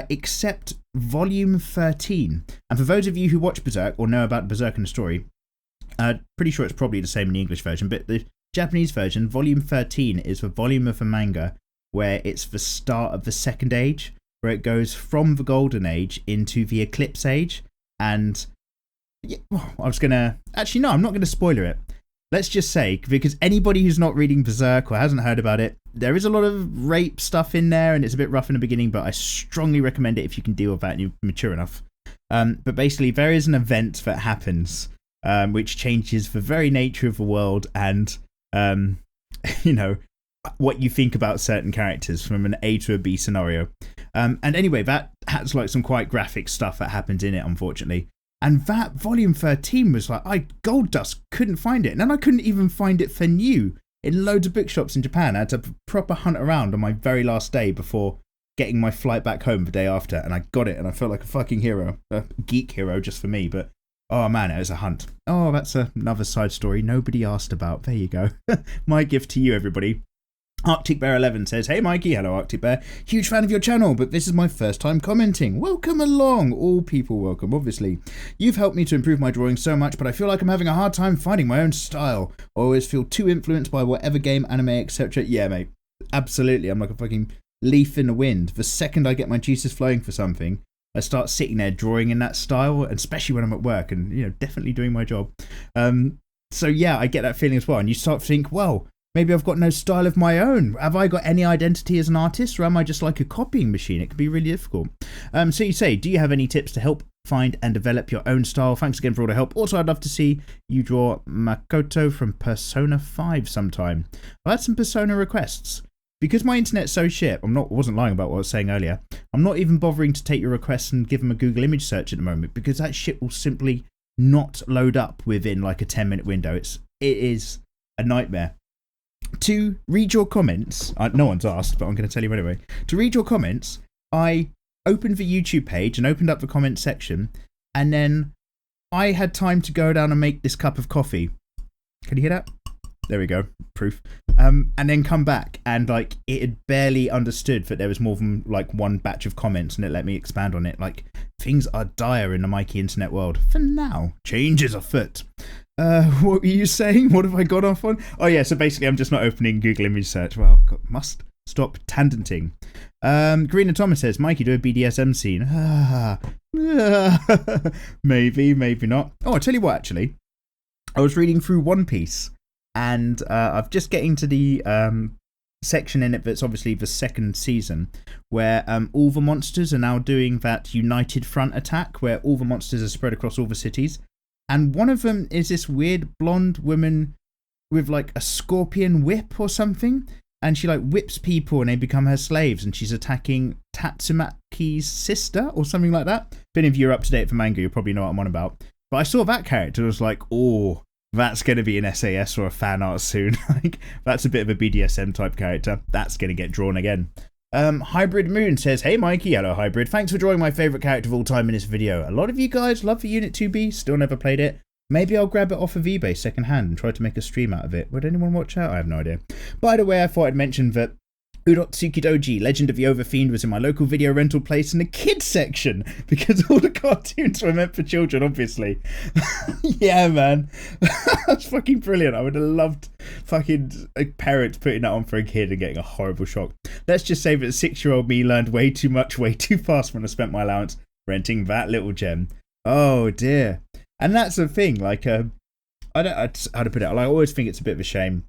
S1: except volume 13. And for those of you who watch Berserk or know about Berserk and the story, pretty sure it's probably the same in the English version, but the Japanese version, volume 13, is the volume of a manga where it's the start of the Second Age, where it goes from the Golden Age into the Eclipse Age. And yeah, I was gonna, actually no, I'm not gonna spoiler it. Let's just say, because anybody who's not reading Berserk or hasn't heard about it, there is a lot of rape stuff in there, and it's a bit rough in the beginning, but I strongly recommend it if you can deal with that and you're mature enough. But basically, there is an event that happens which changes the very nature of the world and, you know, what you think about certain characters from an A to a B scenario. And anyway, that has like some quite graphic stuff that happens in it, unfortunately. And that volume 13 was like, gold dust, couldn't find it. And then I couldn't even find it for new in loads of bookshops in Japan. I had to proper hunt around on my very last day before getting my flight back home the day after. And I got it, and I felt like a fucking hero, a geek hero just for me. But oh man, it was a hunt. Oh, that's another side story nobody asked about. There you go. My gift to you, everybody. Arctic Bear 11 says, hey Mikey, hello Arctic Bear, huge fan of your channel, but this is my first time commenting. Welcome along, all people welcome, obviously. You've helped me to improve my drawing so much, but I feel like I'm having a hard time finding my own style. I always feel too influenced by whatever game, anime, etc. Yeah mate, absolutely, I'm like a fucking leaf in the wind. The second I get my juices flowing for something, I start sitting there drawing in that style, and especially when I'm at work and, you know, definitely doing my job. So yeah, I get that feeling as well, and you start to think, well, maybe I've got no style of my own. Have I got any identity as an artist, or am I just like a copying machine? It can be really difficult. So you say, do you have any tips to help find and develop your own style? Thanks again for all the help. Also, I'd love to see you draw Makoto from Persona 5 sometime. I've had some Persona requests. Because my internet's so shit, wasn't lying about what I was saying earlier, I'm not even bothering to take your requests and give them a Google image search at the moment, because that shit will simply not load up within like a 10-minute window. It is a nightmare. To read your comments, no one's asked, but I'm going to tell you anyway. To read your comments, I opened the YouTube page and opened up the comment section, and then I had time to go down and make this cup of coffee. Can you hear that? There we go, proof. And then come back, and like it had barely understood that there was more than like one batch of comments, and it let me expand on it. Like, things are dire in the Mikey internet world. For now, change is afoot. What were you saying? What have I got off on? Oh yeah, so basically I'm just not opening Google image search. Well, must stop tangenting. Karina Thomas says, Mikey, do a BDSM scene. Maybe, maybe not. Oh, I'll tell you what, actually. I was reading through One Piece, and I'm just getting to the section in it that's obviously the second season, where all the monsters are now doing that united front attack, where all the monsters are spread across all the cities, and one of them is this weird blonde woman with like a scorpion whip or something, and she like whips people and they become her slaves, and she's attacking Tatsumaki's sister or something like that. If any of you are up to date for manga, you'll probably know what I'm on about. But I saw that character and was like, oh, that's going to be an SAS or a fan art soon. Like, that's a bit of a BDSM type character. That's going to get drawn again. Hybrid Moon says, hey Mikey, hello Hybrid. Thanks for drawing my favourite character of all time in this video. A lot of you guys love the Unit 2B, still never played it. Maybe I'll grab it off of eBay second hand and try to make a stream out of it. Would anyone watch out? I have no idea. By the way, I thought I'd mention that Koutetsujou, Legend of the Overfiend, was in my local video rental place in the kids section because all the cartoons were meant for children, obviously. Yeah, man. That's fucking brilliant. I would have loved fucking parents putting that on for a kid and getting a horrible shock. Let's just say that 6-year-old me learned way too much, way too fast when I spent my allowance renting that little gem. Oh, dear. And that's the thing, like, how to put it, I always think it's a bit of a shame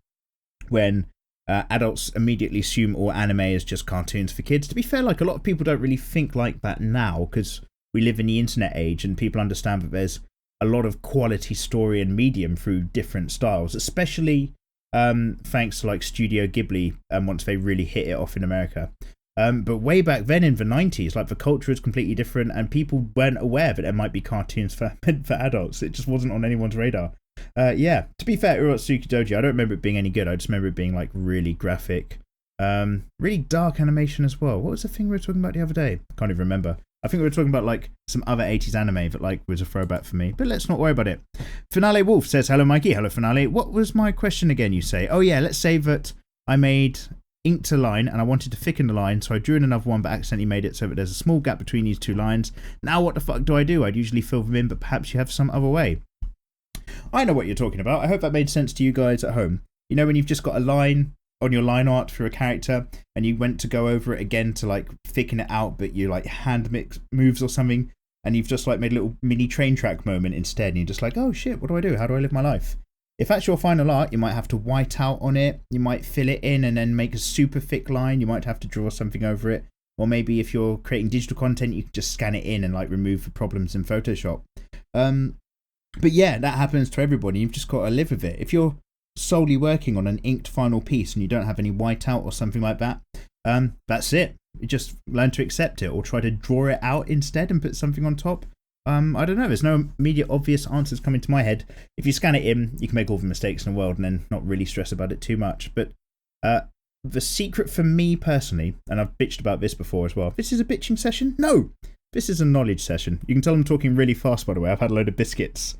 S1: when adults immediately assume all anime is just cartoons for kids. To be fair, like, a lot of people don't really think like that now because we live in the internet age and people understand that there's a lot of quality story and medium through different styles, especially thanks to like Studio Ghibli once they really hit it off in America. But way back then in the 90s, like, the culture is completely different and people weren't aware that there might be cartoons for adults. It just wasn't on anyone's radar. Yeah, to be fair, Koutetsujou, I don't remember it being any good. I just remember it being like really graphic, really dark animation as well. What was the thing we were talking about the other day? I can't even remember. I think we were talking about like some other 80s anime that like was a throwback for me, but let's not worry about it. Finale Wolf says, hello Mikey, hello Finale. What was my question again, you say? Oh yeah, let's say that I made inked a line and I wanted to thicken the line, so I drew in another one but accidentally made it so that there's a small gap between these two lines. Now what the fuck do I do? I'd usually fill them in, but perhaps you have some other way. I know what you're talking about. I hope that made sense to you guys at home. You know when you've just got a line on your line art for a character and you went to go over it again to like thicken it out, but you like hand mix moves or something and you've just like made a little mini train track moment instead and you're just like, oh shit, what do I do? How do I live my life? If that's your final art, you might have to white out on it, you might fill it in and then make a super thick line, you might have to draw something over it, or maybe if you're creating digital content, you can just scan it in and like remove the problems in Photoshop. But yeah, that happens to everybody, you've just got to live with it. If you're solely working on an inked final piece and you don't have any white out or something like that, that's it. You just learn to accept it or try to draw it out instead and put something on top. I don't know, there's no immediate obvious answers coming to my head. If you scan it in, you can make all the mistakes in the world and then not really stress about it too much. But the secret for me personally, and I've bitched about this before as well, this is a bitching session? No! This is a knowledge session. You can tell I'm talking really fast, by the way. I've had a load of biscuits,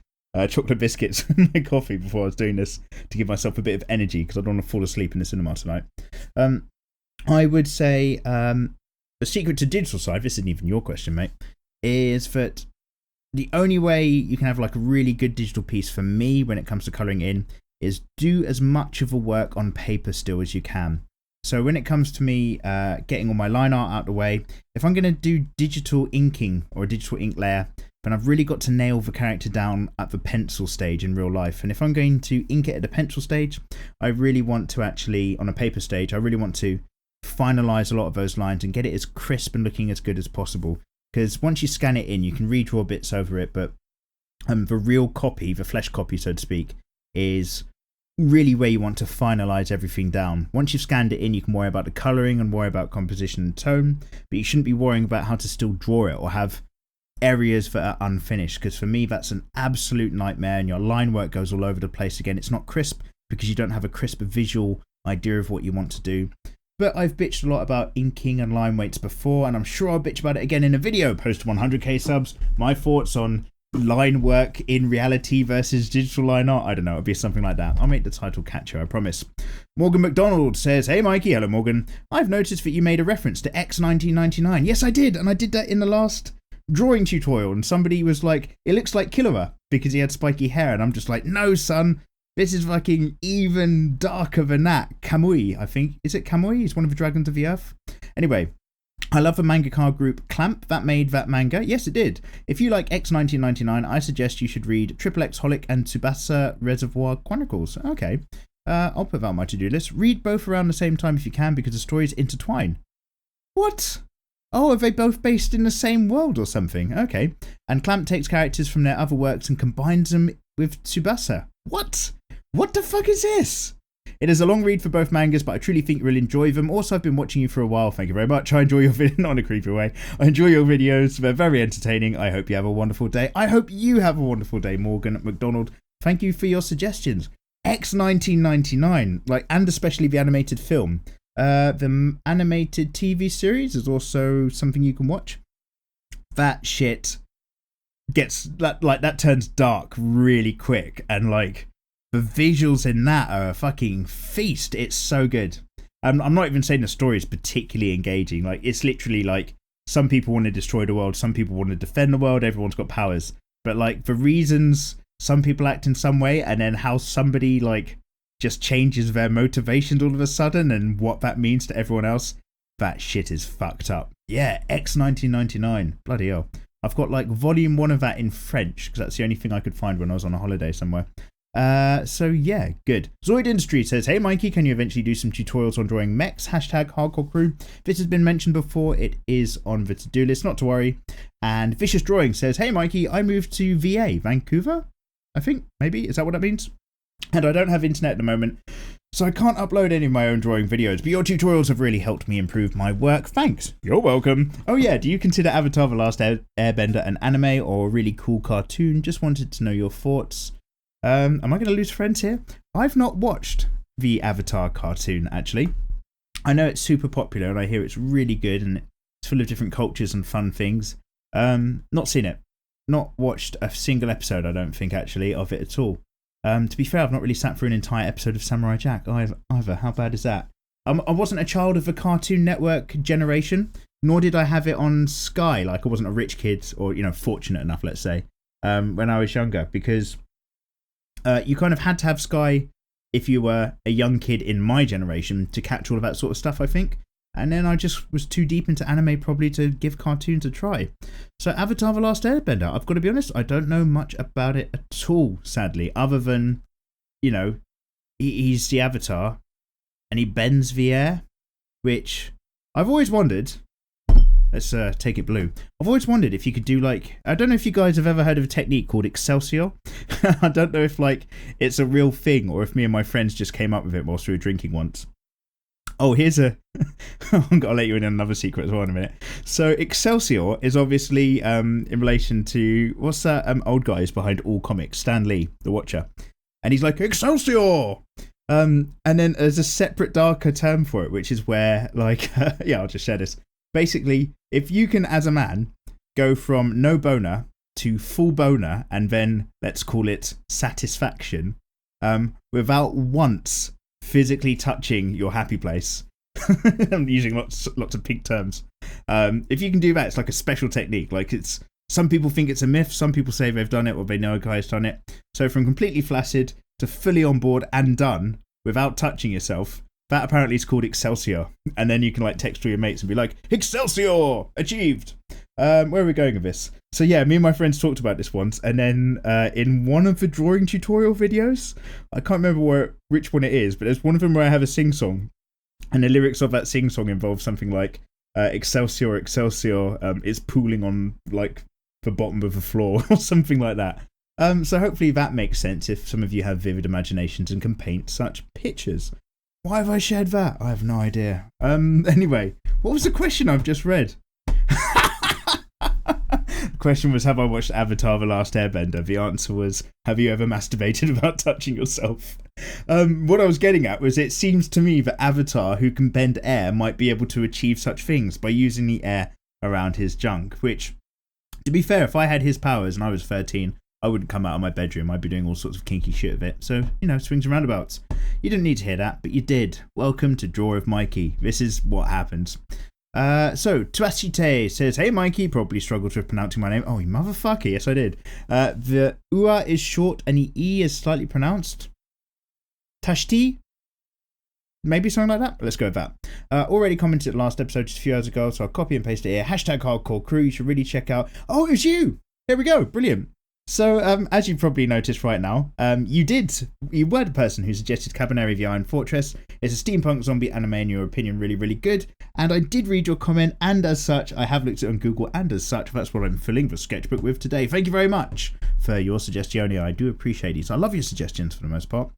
S1: chocolate biscuits in my coffee before I was doing this to give myself a bit of energy because I don't want to fall asleep in the cinema tonight. I would say the secret to digital side, this isn't even your question, mate, is that the only way you can have like a really good digital piece for me when it comes to colouring in is do as much of the work on paper still as you can. So when it comes to me getting all my line art out the way, if I'm going to do digital inking or a digital ink layer, then I've really got to nail the character down at the pencil stage in real life. And if I'm going to ink it at the pencil stage, I really want to actually, on a paper stage, I really want to finalise a lot of those lines and get it as crisp and looking as good as possible. Because once you scan it in, you can redraw bits over it, but the real copy, the flesh copy, so to speak, is really where you want to finalise everything down. Once you've scanned it in, you can worry about the colouring and worry about composition and tone, but you shouldn't be worrying about how to still draw it or have areas that are unfinished, because for me, that's an absolute nightmare, and your line work goes all over the place again. It's not crisp because you don't have a crisp visual idea of what you want to do. But I've bitched a lot about inking and line weights before, and I'm sure I'll bitch about it again in a video post 100k subs. My thoughts on line work in reality versus digital line art. I don't know, it'll be something like that. I'll make the title catchy, I promise. Morgan McDonald says, hey Mikey, hello Morgan. I've noticed that you made a reference to X1999. Yes, I did, and I did that in the last drawing tutorial, and somebody was like, it looks like Killua because he had spiky hair, and I'm just like, no son. This is fucking even darker than that. Kamui, I think. Is it Kamui? He's one of the dragons of the earth. Anyway, I love the mangaka group Clamp that made that manga. Yes, it did. If you like X1999, I suggest you should read Triple X Holic and Tsubasa Reservoir Chronicles. Okay. I'll put that on my to-do list. Read both around the same time if you can because the stories intertwine. What? Oh, are they both based in the same world or something? Okay. And Clamp takes characters from their other works and combines them with Tsubasa. What? What the fuck is this? It is a long read for both mangas, but I truly think you will enjoy them. Also, I've been watching you for a while. Thank you very much. I enjoy your video, not in a creepy way. I enjoy your videos. They're very entertaining. I hope you have a wonderful day. I hope you have a wonderful day, Morgan McDonald. Thank you for your suggestions. X1999, and especially the animated film. The animated TV series is also something you can watch. That shit gets that turns dark really quick, and the visuals in that are a fucking feast. It's so good. I'm not even saying the story is particularly engaging. It's literally some people want to destroy the world, some people want to defend the world, everyone's got powers. But the reasons some people act in some way, and then how somebody just changes their motivations all of a sudden, and what that means to everyone else, that shit is fucked up. Yeah, X1999. Bloody hell. I've got volume 1 of that in French, because that's the only thing I could find when I was on a holiday somewhere. So yeah, good. Zoid Industry says, hey Mikey, can you eventually do some tutorials on drawing mechs? #hardcore crew. This has been mentioned before. It is on the to-do list, not to worry. And Vicious Drawing says, hey Mikey, I moved to VA, Vancouver? I think, maybe, is that what that means? And I don't have internet at the moment, so I can't upload any of my own drawing videos, but your tutorials have really helped me improve my work. Thanks. You're welcome. Oh yeah, do you consider Avatar The Last Airbender an anime or a really cool cartoon? Just wanted to know your thoughts. Am I going to lose friends here? I've not watched the Avatar cartoon, actually. I know it's super popular, and I hear it's really good, and it's full of different cultures and fun things. Not seen it. Not watched a single episode, I don't think, actually, of it at all. To be fair, I've not really sat through an entire episode of Samurai Jack either. How bad is that? I wasn't a child of the Cartoon Network generation, nor did I have it on Sky. I wasn't a rich kid, or fortunate enough, let's say, when I was younger, because you kind of had to have Sky if you were a young kid in my generation to catch all of that sort of stuff, I think. And then I just was too deep into anime probably to give cartoons a try. So Avatar The Last Airbender, I've got to be honest, I don't know much about it at all, sadly, other than, he's the Avatar and he bends the air, which I've always wondered. Let's take it blue. I've always wondered if you could do I don't know if you guys have ever heard of a technique called Excelsior. I don't know if it's a real thing or if me and my friends just came up with it whilst we were drinking once. Oh, here's I'm going to let you in another secret as well in a minute. So Excelsior is obviously in relation to, what's that old guy who's behind all comics, Stan Lee, the Watcher. And he's like, Excelsior! And then there's a separate darker term for it, which is where, yeah, I'll just share this. Basically, if you can, as a man, go from no boner to full boner and then, let's call it satisfaction, without once physically touching your happy place. I'm using lots of pink terms. If you can do that, it's like a special technique. Some people think it's a myth, some people say they've done it or they know a guy's done it. So from completely flaccid to fully on board and done without touching yourself, that apparently is called Excelsior. And then you can text all your mates and be like, Excelsior! Achieved! Where are we going with this? So yeah, me and my friends talked about this once, and then in one of the drawing tutorial videos, I can't remember which one it is, but there's one of them where I have a sing-song, and the lyrics of that sing-song involve something like, Excelsior, Excelsior, it's pooling on, the bottom of the floor, or something like that. So hopefully that makes sense if some of you have vivid imaginations and can paint such pictures. Why have I shared that? I have no idea. Anyway, what was the question I've just read? The question was, have I watched Avatar The Last Airbender? The answer was, have you ever masturbated without touching yourself? What I was getting at was, it seems to me that Avatar, who can bend air, might be able to achieve such things by using the air around his junk, which, to be fair, if I had his powers and I was 13, I wouldn't come out of my bedroom. I'd be doing all sorts of kinky shit with it. So, swings and roundabouts. You didn't need to hear that, but you did. Welcome to Draw of Mikey. This is what happens. So, Tuasite says, hey Mikey, probably struggled with pronouncing my name. Oh, you motherfucker. Yes, I did. The UA is short and the E is slightly pronounced. Tashti? Maybe something like that. Let's go with that. Already commented last episode just a few hours ago, so I'll copy and paste it here. #hardcore crew. You should really check out. Oh, it was you. There we go. Brilliant. So, as you probably noticed right now, you were the person who suggested Kabaneri the Iron Fortress. It's a steampunk zombie anime, in your opinion, really, really good. And I did read your comment, and as such, I have looked at it on Google, and as such, that's what I'm filling the sketchbook with today. Thank you very much for your suggestion. I do appreciate these. I love your suggestions for the most part.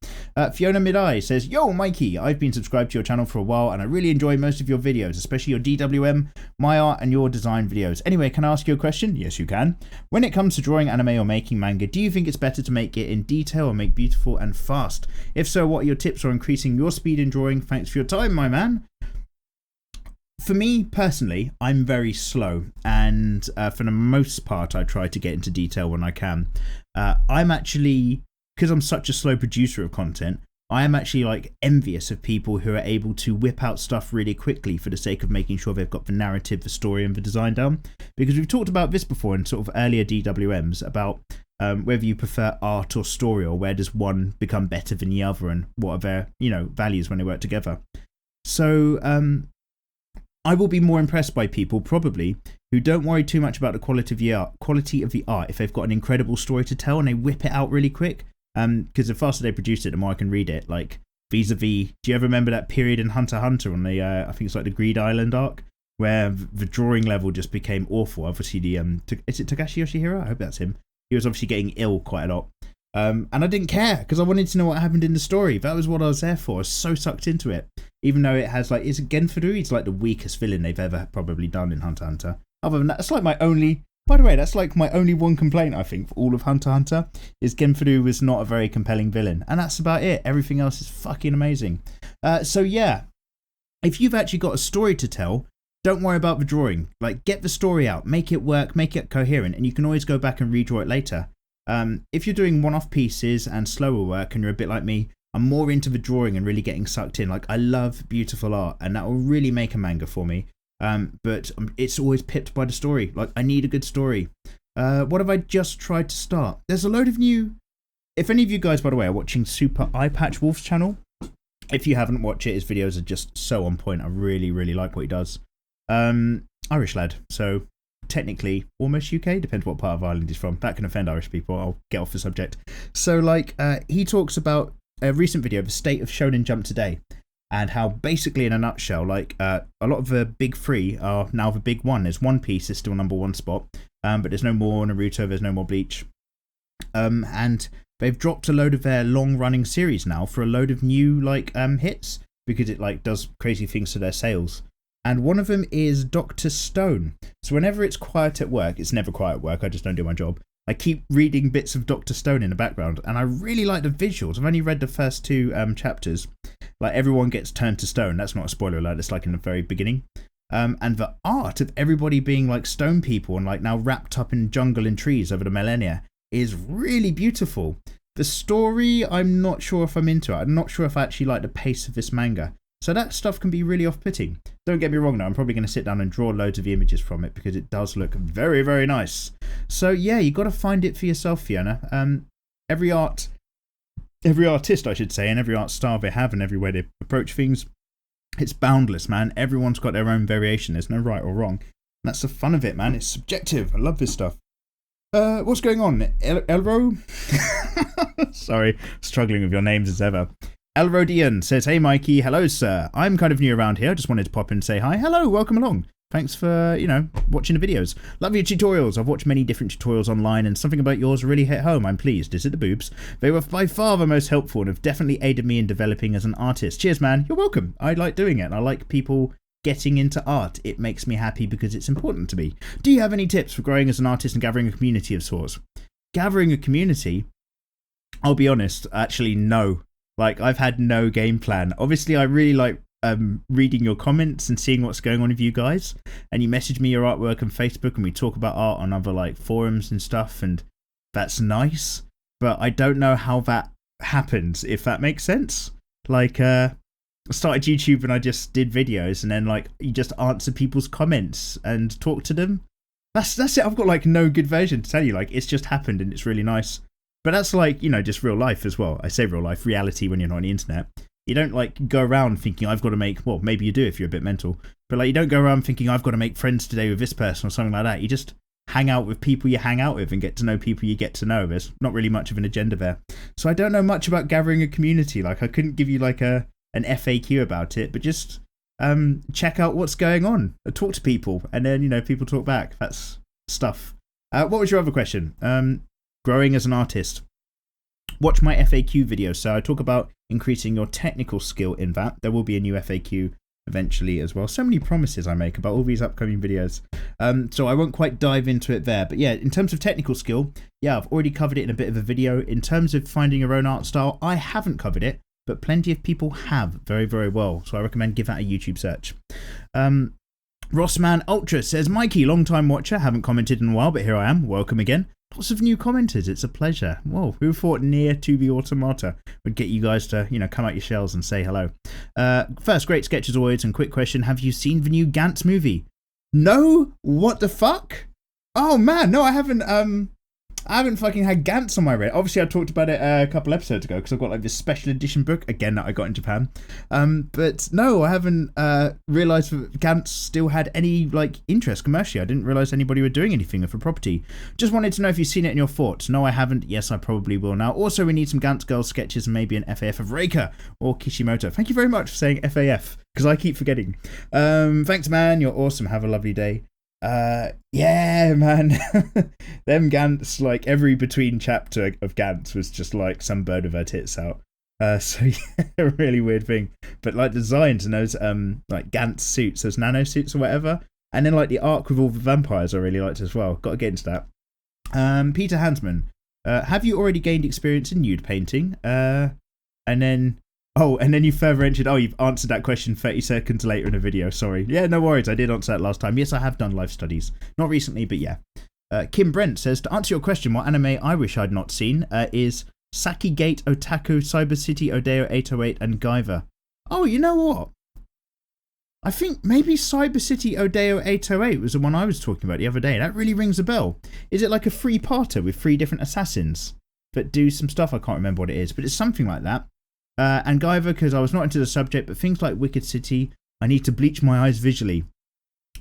S1: Fiona Midai says, Yo, Mikey, I've been subscribed to your channel for a while, and I really enjoy most of your videos, especially your DWM, my art, and your design videos. Anyway, can I ask you a question? Yes, you can. When it comes to drawing anime or making manga, do you think it's better to make it in detail or make beautiful and fast? If so, what are your tips for increasing your speed in drawing? Thanks for your time, my man. For me personally, I'm very slow, and for the most part I try to get into detail when I can. I'm actually, because I'm such a slow producer of content, I am actually like envious of people who are able to whip out stuff really quickly for the sake of making sure they've got the narrative, the story, and the design down. Because we've talked about this before in sort of earlier DWMs about whether you prefer art or story, or where does one become better than the other, and what are their, values when they work together. So I will be more impressed by people probably who don't worry too much about the quality of the art if they've got an incredible story to tell and they whip it out really quick. Because the faster they produce it, the more I can read it. Like vis-a-vis, do you ever remember that period in Hunter x Hunter on the I think it's like the Greed Island arc, where the drawing level just became awful? Obviously the is it Takashi Yoshihiro? I hope that's him. He was obviously getting ill quite a lot. And I didn't care because I wanted to know what happened in the story. That was what I was there for. I was so sucked into it. Even though it has like, is it Genfuru? He's like the weakest villain they've ever probably done in Hunter x Hunter. Other than that, that's like my only, by the way, that's like my only one complaint I think for all of Hunter x Hunter, is Genfuru was not a very compelling villain. And that's about it. Everything else is fucking amazing. So yeah, if you've actually got a story to tell, don't worry about the drawing. Like, get the story out, make it work, make it coherent, and you can always go back and redraw it later. If you're doing one-off pieces and slower work and you're a bit like me, I'm more into the drawing and really getting sucked in. Like, I love beautiful art, and that will really make a manga for me. But it's always pipped by the story. Like, I need a good story. What have I just tried to start? There's a load of new... If any of you guys, by the way, are watching Super Eye Patch Wolf's channel, if you haven't watched it, his videos are just so on point. I really, really like what he does. Irish lad, so technically almost UK, depends what part of Ireland he's from. That can offend Irish people. I'll get off the subject. So like he talks about a recent video of the state of Shonen Jump today, and how basically in a nutshell, like a lot of the big three are now the big one. There's One Piece is still number one spot, but there's no more Naruto, there's no more Bleach, and they've dropped a load of their long running series now for a load of new like hits, because it like does crazy things to their sales. And one of them is Dr. Stone. So whenever it's quiet at work, it's never quiet at work, I just don't do my job, I keep reading bits of Dr. Stone in the background, and I really like the visuals. I've only read the first two chapters. Like, everyone gets turned to stone. That's not a spoiler alert, it's like in the very beginning. And the art of everybody being like stone people and like now wrapped up in jungle and trees over the millennia is really beautiful. The story, I'm not sure if I'm into it. I'm not sure if I actually like the pace of this manga. So that stuff can be really off-putting. Don't get me wrong though, I'm probably going to sit down and draw loads of images from it because it does look very, very nice. So yeah, you got to find it for yourself, Fiona. Every artist, I should say, and every art style they have and every way they approach things, it's boundless, man. Everyone's got their own variation. There's no right or wrong. And that's the fun of it, man. It's subjective. I love this stuff. What's going on? Elro? Sorry, struggling with your names as ever. Elrodian says, hey Mikey, hello sir. I'm kind of new around here. Just wanted to pop in and say hi. Hello, welcome along. Thanks for, watching the videos. Love your tutorials. I've watched many different tutorials online and something about yours really hit home. I'm pleased. Is it the boobs? They were by far the most helpful and have definitely aided me in developing as an artist. Cheers, man. You're welcome. I like doing it. And I like people getting into art. It makes me happy because it's important to me. Do you have any tips for growing as an artist and gathering a community of sorts? Gathering a community? I'll be honest, actually, no. Like, I've had no game plan. Obviously, I really like reading your comments and seeing what's going on with you guys. And you message me your artwork on Facebook and we talk about art on other like forums and stuff. And that's nice. But I don't know how that happens, if that makes sense. Like, I started YouTube and I just did videos and then like you just answer people's comments and talk to them. That's it. I've got like no good version to tell you. Like, it's just happened and it's really nice. But that's like, just real life as well. I say real life, reality when you're not on the internet. You don't like go around thinking I've got to make, well, maybe you do if you're a bit mental, but like you don't go around thinking I've got to make friends today with this person or something like that. You just hang out with people you hang out with and get to know people you get to know. There's not really much of an agenda there. So I don't know much about gathering a community. Like, I couldn't give you like an FAQ about it, but just check out what's going on, talk to people, and then, you know, people talk back. That's stuff. What was your other question? Growing as an artist. Watch my FAQ video. So I talk about increasing your technical skill in that. There will be a new FAQ eventually as well. So many promises I make about all these upcoming videos. So I won't quite dive into it there. But yeah, in terms of technical skill, yeah, I've already covered it in a bit of a video. In terms of finding your own art style, I haven't covered it, but plenty of people have very, very well. So I recommend give that a YouTube search. Rossman Ultra says, Mikey, long time watcher, haven't commented in a while, but here I am. Welcome again. Lots of new commenters. It's a pleasure. Whoa, who thought Near to the Automata would get you guys to, you know, come out your shells and say hello? First, great sketch as always, and quick question, have you seen the new Gantz movie? No? What the fuck? Oh man, no, I haven't fucking had Gantz on my radar. Obviously, I talked about it a couple episodes ago because I've got like this special edition book, again, that I got in Japan. But no, I haven't realised that Gantz still had any like interest commercially. I didn't realise anybody were doing anything with a property. Just wanted to know if you've seen it in your thoughts. No, I haven't. Yes, I probably will now. Also, we need some Gantz Girls sketches and maybe an FAF of Reika or Kishimoto. Thank you very much for saying FAF because I keep forgetting. Thanks, man. You're awesome. Have a lovely day. Yeah, man. Them Gantz, like every between chapter of Gantz was just like some bird with her tits out. So yeah, a really weird thing. But like designs and those like Gantz suits, those nano suits or whatever, and then like the arc with all the vampires I really liked as well. Got to get into that. Peter Hansman, have you already gained experience in nude painting? And then you further mentioned, you've answered that question 30 seconds later in a video. Sorry. Yeah, no worries. I did answer that last time. Yes, I have done life studies. Not recently, but yeah. Kim Brent says, to answer your question, what anime I wish I'd not seen is Saki Gate, Otaku, Cyber City, Odeo 808, and Guyver. Oh, you know what? I think maybe Cyber City, Odeo 808 was the one I was talking about the other day. That really rings a bell. Is it like a three-parter with 3 different assassins that do some stuff? I can't remember what it is, but it's something like that. And Guyver, because I was not into the subject, but things like Wicked City, I need to bleach my eyes visually.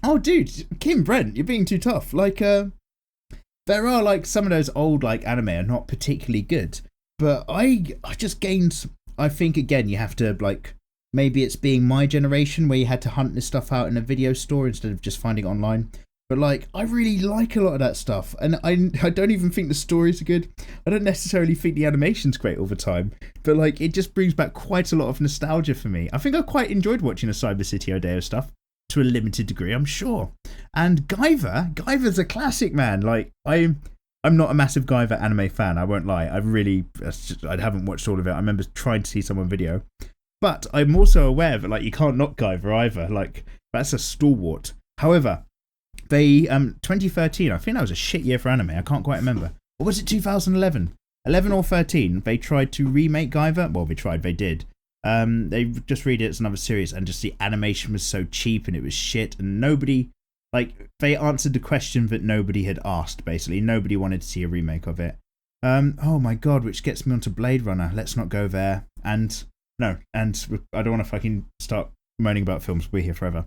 S1: Oh, dude, Kim Brent, you're being too tough. Like, there are like some of those old like anime are not particularly good, but I just gained. I think again, you have to like maybe it's being my generation where you had to hunt this stuff out in a video store instead of just finding it online. But like, I really like a lot of that stuff, and I don't even think the stories are good. I don't necessarily think the animation's great all the time, but like, it just brings back quite a lot of nostalgia for me. I think I quite enjoyed watching the Cyber City Odeo stuff to a limited degree, I'm sure. And Guyver's a classic, man. Like, I'm not a massive Guyver anime fan, I won't lie. I haven't watched all of it. I remember trying to see some on video, but I'm also aware that like you can't knock Guyver either. Like, that's a stalwart. However, they 2013, I think that was a shit year for anime. I can't quite remember. Or was it 2011? 11 or 13? They tried to remake Guyver. Well, they did. They just read it as another series, and just the animation was so cheap and it was shit, and nobody, like, they answered the question that nobody had asked. Basically, nobody wanted to see a remake of it. Oh my god, which gets me onto Blade Runner. Let's not go there. And I don't want to fucking start moaning about films. We're here forever.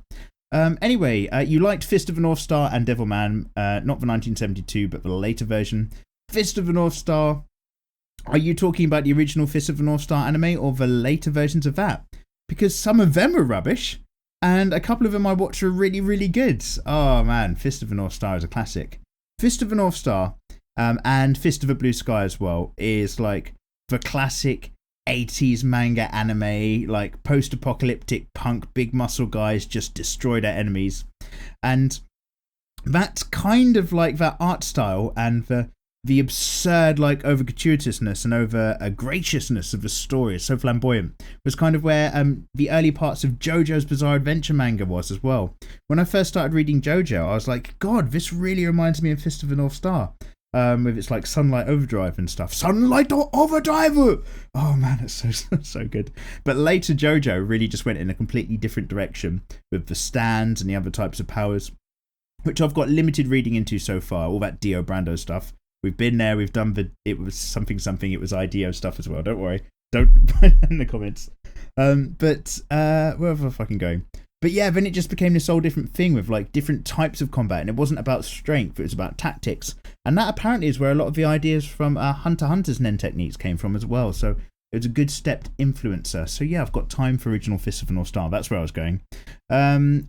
S1: Anyway, you liked Fist of the North Star and Devilman, not the 1972, but the later version. Fist of the North Star, are you talking about the original Fist of the North Star anime or the later versions of that? Because some of them are rubbish, and a couple of them I watched are really, really good. Oh man, Fist of the North Star is a classic. Fist of the North Star, and Fist of the Blue Sky as well, is like the classic 80s manga anime, like post-apocalyptic punk, big muscle guys just destroy their enemies. And that's kind of like that art style and the absurd, like, over gratuitousness and over graciousness of the story is so flamboyant, was kind of where the early parts of JoJo's Bizarre Adventure manga was as well. When I first started reading JoJo, I was like, God, this really reminds me of Fist of the North Star. With its like Sunlight Overdrive and stuff. Sunlight Overdrive! Oh man, it's so good. But later JoJo really just went in a completely different direction with the stands and the other types of powers, which I've got limited reading into so far. All that Dio Brando stuff. We've been there, we've done it was something, it was IDEO stuff as well. Don't worry. Don't put it in the comments. But where am I fucking going? But yeah, then it just became this whole different thing with like different types of combat, and it wasn't about strength, it was about tactics. And that apparently is where a lot of the ideas from Hunter x Hunter's Nen techniques came from as well. So it was a good stepped influencer. So yeah, I've got time for original Fists of the North Star. That's where I was going. Anime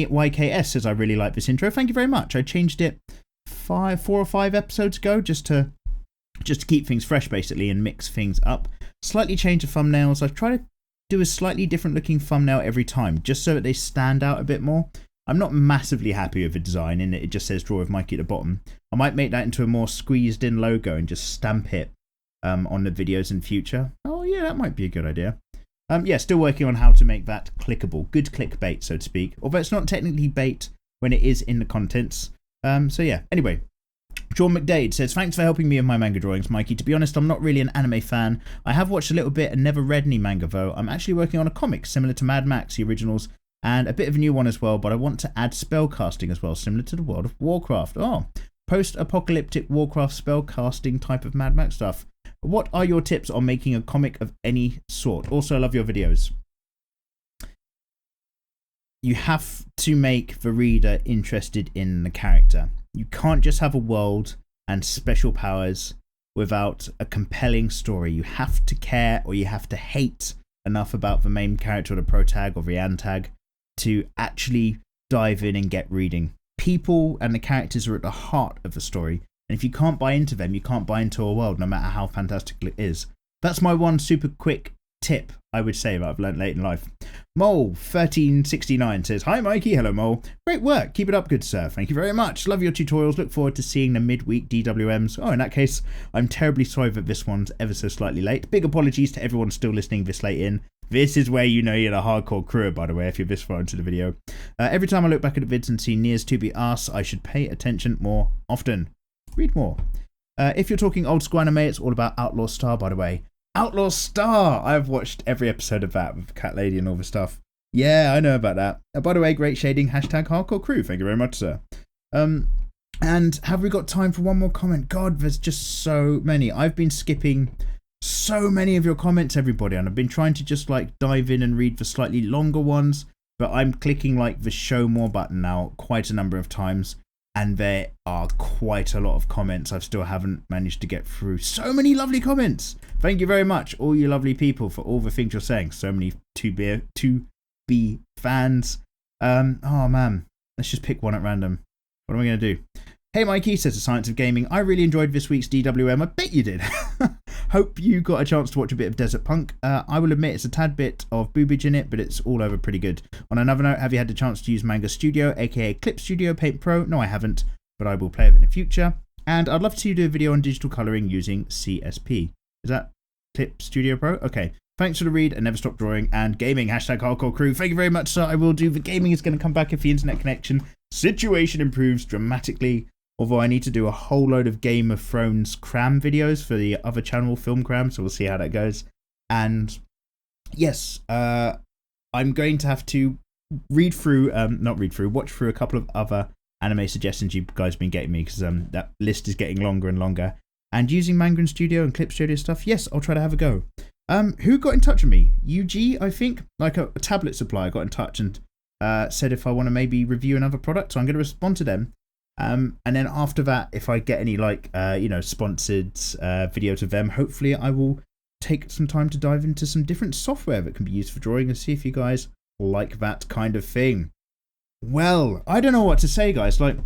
S1: YKS says, I really like this intro. Thank you very much. I changed it 4 or 5 episodes ago just to keep things fresh basically and mix things up. Slightly change the thumbnails. I've tried to do a slightly different looking thumbnail every time just so that they stand out a bit more. I'm not massively happy with the design in it. It just says Draw with Mikey at the bottom. I might make that into a more squeezed in logo and just stamp it on the videos in future. Oh yeah, that might be a good idea. Yeah, still working on how to make that clickable. Good clickbait, so to speak. Although it's not technically bait when it is in the contents. So yeah, anyway. John McDade says, thanks for helping me with my manga drawings, Mikey. To be honest, I'm not really an anime fan. I have watched a little bit and never read any manga though. I'm actually working on a comic similar to Mad Max, the originals, and a bit of a new one as well, but I want to add spell casting as well, similar to the World of Warcraft. Oh, post-apocalyptic Warcraft spell casting type of Mad Max stuff. What are your tips on making a comic of any sort? Also, I love your videos. You have to make the reader interested in the character. You can't just have a world and special powers without a compelling story. You have to care or you have to hate enough about the main character or the protag or the antag to actually dive in and get reading. People and the characters are at the heart of the story. And if you can't buy into them, you can't buy into a world, no matter how fantastic it is. That's my one super quick tip, I would say, that I've learned late in life. Mole1369 says, hi Mikey, hello Mole. Great work, keep it up, good sir. Thank you very much. Love your tutorials, look forward to seeing the midweek DWMs. Oh, in that case, I'm terribly sorry that this one's ever so slightly late. Big apologies to everyone still listening this late in. This is where you know you're the hardcore crew, by the way, if you're this far into the video. Every time I look back at the vids and see Nia's to be ass, I should pay attention more often. Read more. If you're talking old school anime, it's all about Outlaw Star, by the way. Outlaw Star! I've watched every episode of that with Cat Lady and all the stuff. Yeah, I know about that. By the way, great shading, hashtag hardcore crew. Thank you very much, sir. And have we got time for one more comment? God, there's just so many. I've been skipping so many of your comments, everybody, and I've been trying to just like dive in and read the slightly longer ones, but I'm clicking like the show more button now quite a number of times. And there are quite a lot of comments I still haven't managed to get through. So many lovely comments. Thank you very much, all you lovely people, for all the things you're saying. So many to be fans. Oh man, let's just pick one at random. What am I going to do? Hey Mikey, says the Science of Gaming. I really enjoyed this week's DWM. I bet you did. Hope you got a chance to watch a bit of Desert Punk. I will admit it's a tad bit of boobage in it, but it's all over pretty good. On another note, have you had the chance to use Manga Studio, aka Clip Studio Paint Pro? No, I haven't, but I will play with it in the future. And I'd love to do a video on digital colouring using CSP. Is that Clip Studio Pro? Okay. Thanks for the read and never stop drawing and gaming. Hashtag hardcore crew. Thank you very much, sir. I will do. The gaming is going to come back if the internet connection situation improves dramatically. Although I need to do a whole load of Game of Thrones cram videos for the other channel, Film Cram, so we'll see how that goes. And yes, I'm going to have to watch through a couple of other anime suggestions you guys have been getting me, because that list is getting longer and longer. And using Manga Studio and Clip Studio stuff, yes, I'll try to have a go. Who got in touch with me? UG, I think, like a tablet supplier got in touch and said if I want to maybe review another product, so I'm going to respond to them. And then after that, if I get any sponsored videos of them, hopefully I will take some time to dive into some different software that can be used for drawing and see if you guys like that kind of thing. Well, I don't know what to say, guys. Like,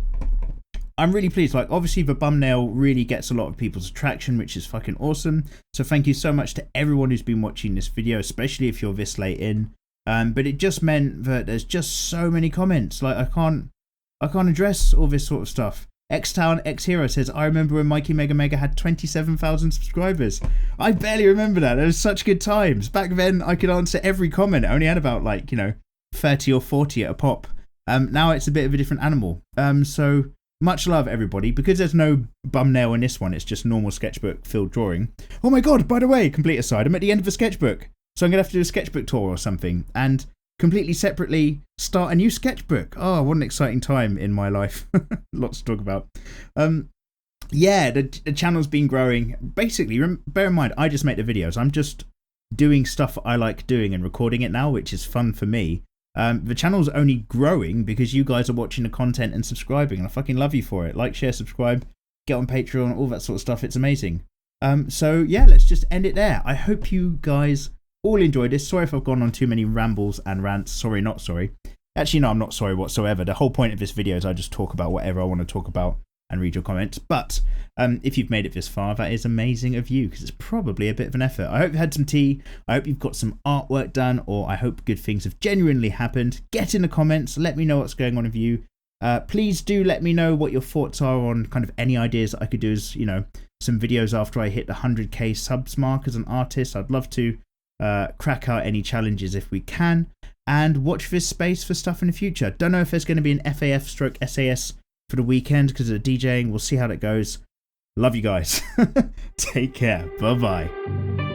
S1: I'm really pleased. Like, obviously the thumbnail really gets a lot of people's attraction, which is fucking awesome. So thank you so much to everyone who's been watching this video, especially if you're this late in. But it just meant that there's just so many comments. Like, I can't address all this sort of stuff. X-Town X Hero says, I remember when Mikey Mega Mega had 27,000 subscribers. I barely remember that. It was such good times. Back then, I could answer every comment. I only had about 30 or 40 at a pop. Now it's a bit of a different animal. So much love, everybody. Because there's no thumbnail in this one, it's just normal sketchbook filled drawing. Oh my god, by the way, complete aside, I'm at the end of the sketchbook. So I'm going to have to do a sketchbook tour or something. And completely separately start a new sketchbook. Oh, what an exciting time in my life. Lots to talk about. Yeah, the channel's been growing. Basically, bear in mind, I just make the videos. I'm just doing stuff I like doing and recording it now, which is fun for me. The channel's only growing because you guys are watching the content and subscribing, and I fucking love you for it. Like, share, subscribe, get on Patreon, all that sort of stuff. It's amazing. So yeah, let's just end it there. I hope you guys all enjoyed this. Sorry if I've gone on too many rambles and rants. Sorry, not sorry. Actually, no, I'm not sorry whatsoever. The whole point of this video is I just talk about whatever I want to talk about and read your comments. But if you've made it this far, that is amazing of you, because it's probably a bit of an effort. I hope you had some tea. I hope you've got some artwork done, or I hope good things have genuinely happened. Get in the comments. Let me know what's going on with you. Please do let me know what your thoughts are on kind of any ideas that I could do as, you know, some videos after I hit the 100k subs mark as an artist. I'd love to crack out any challenges if we can, and watch this space for stuff in the future. Don't know if there's going to be an FAF/SAS for the weekend because of the DJing. We'll see how that goes. Love you guys. Take care. Bye bye.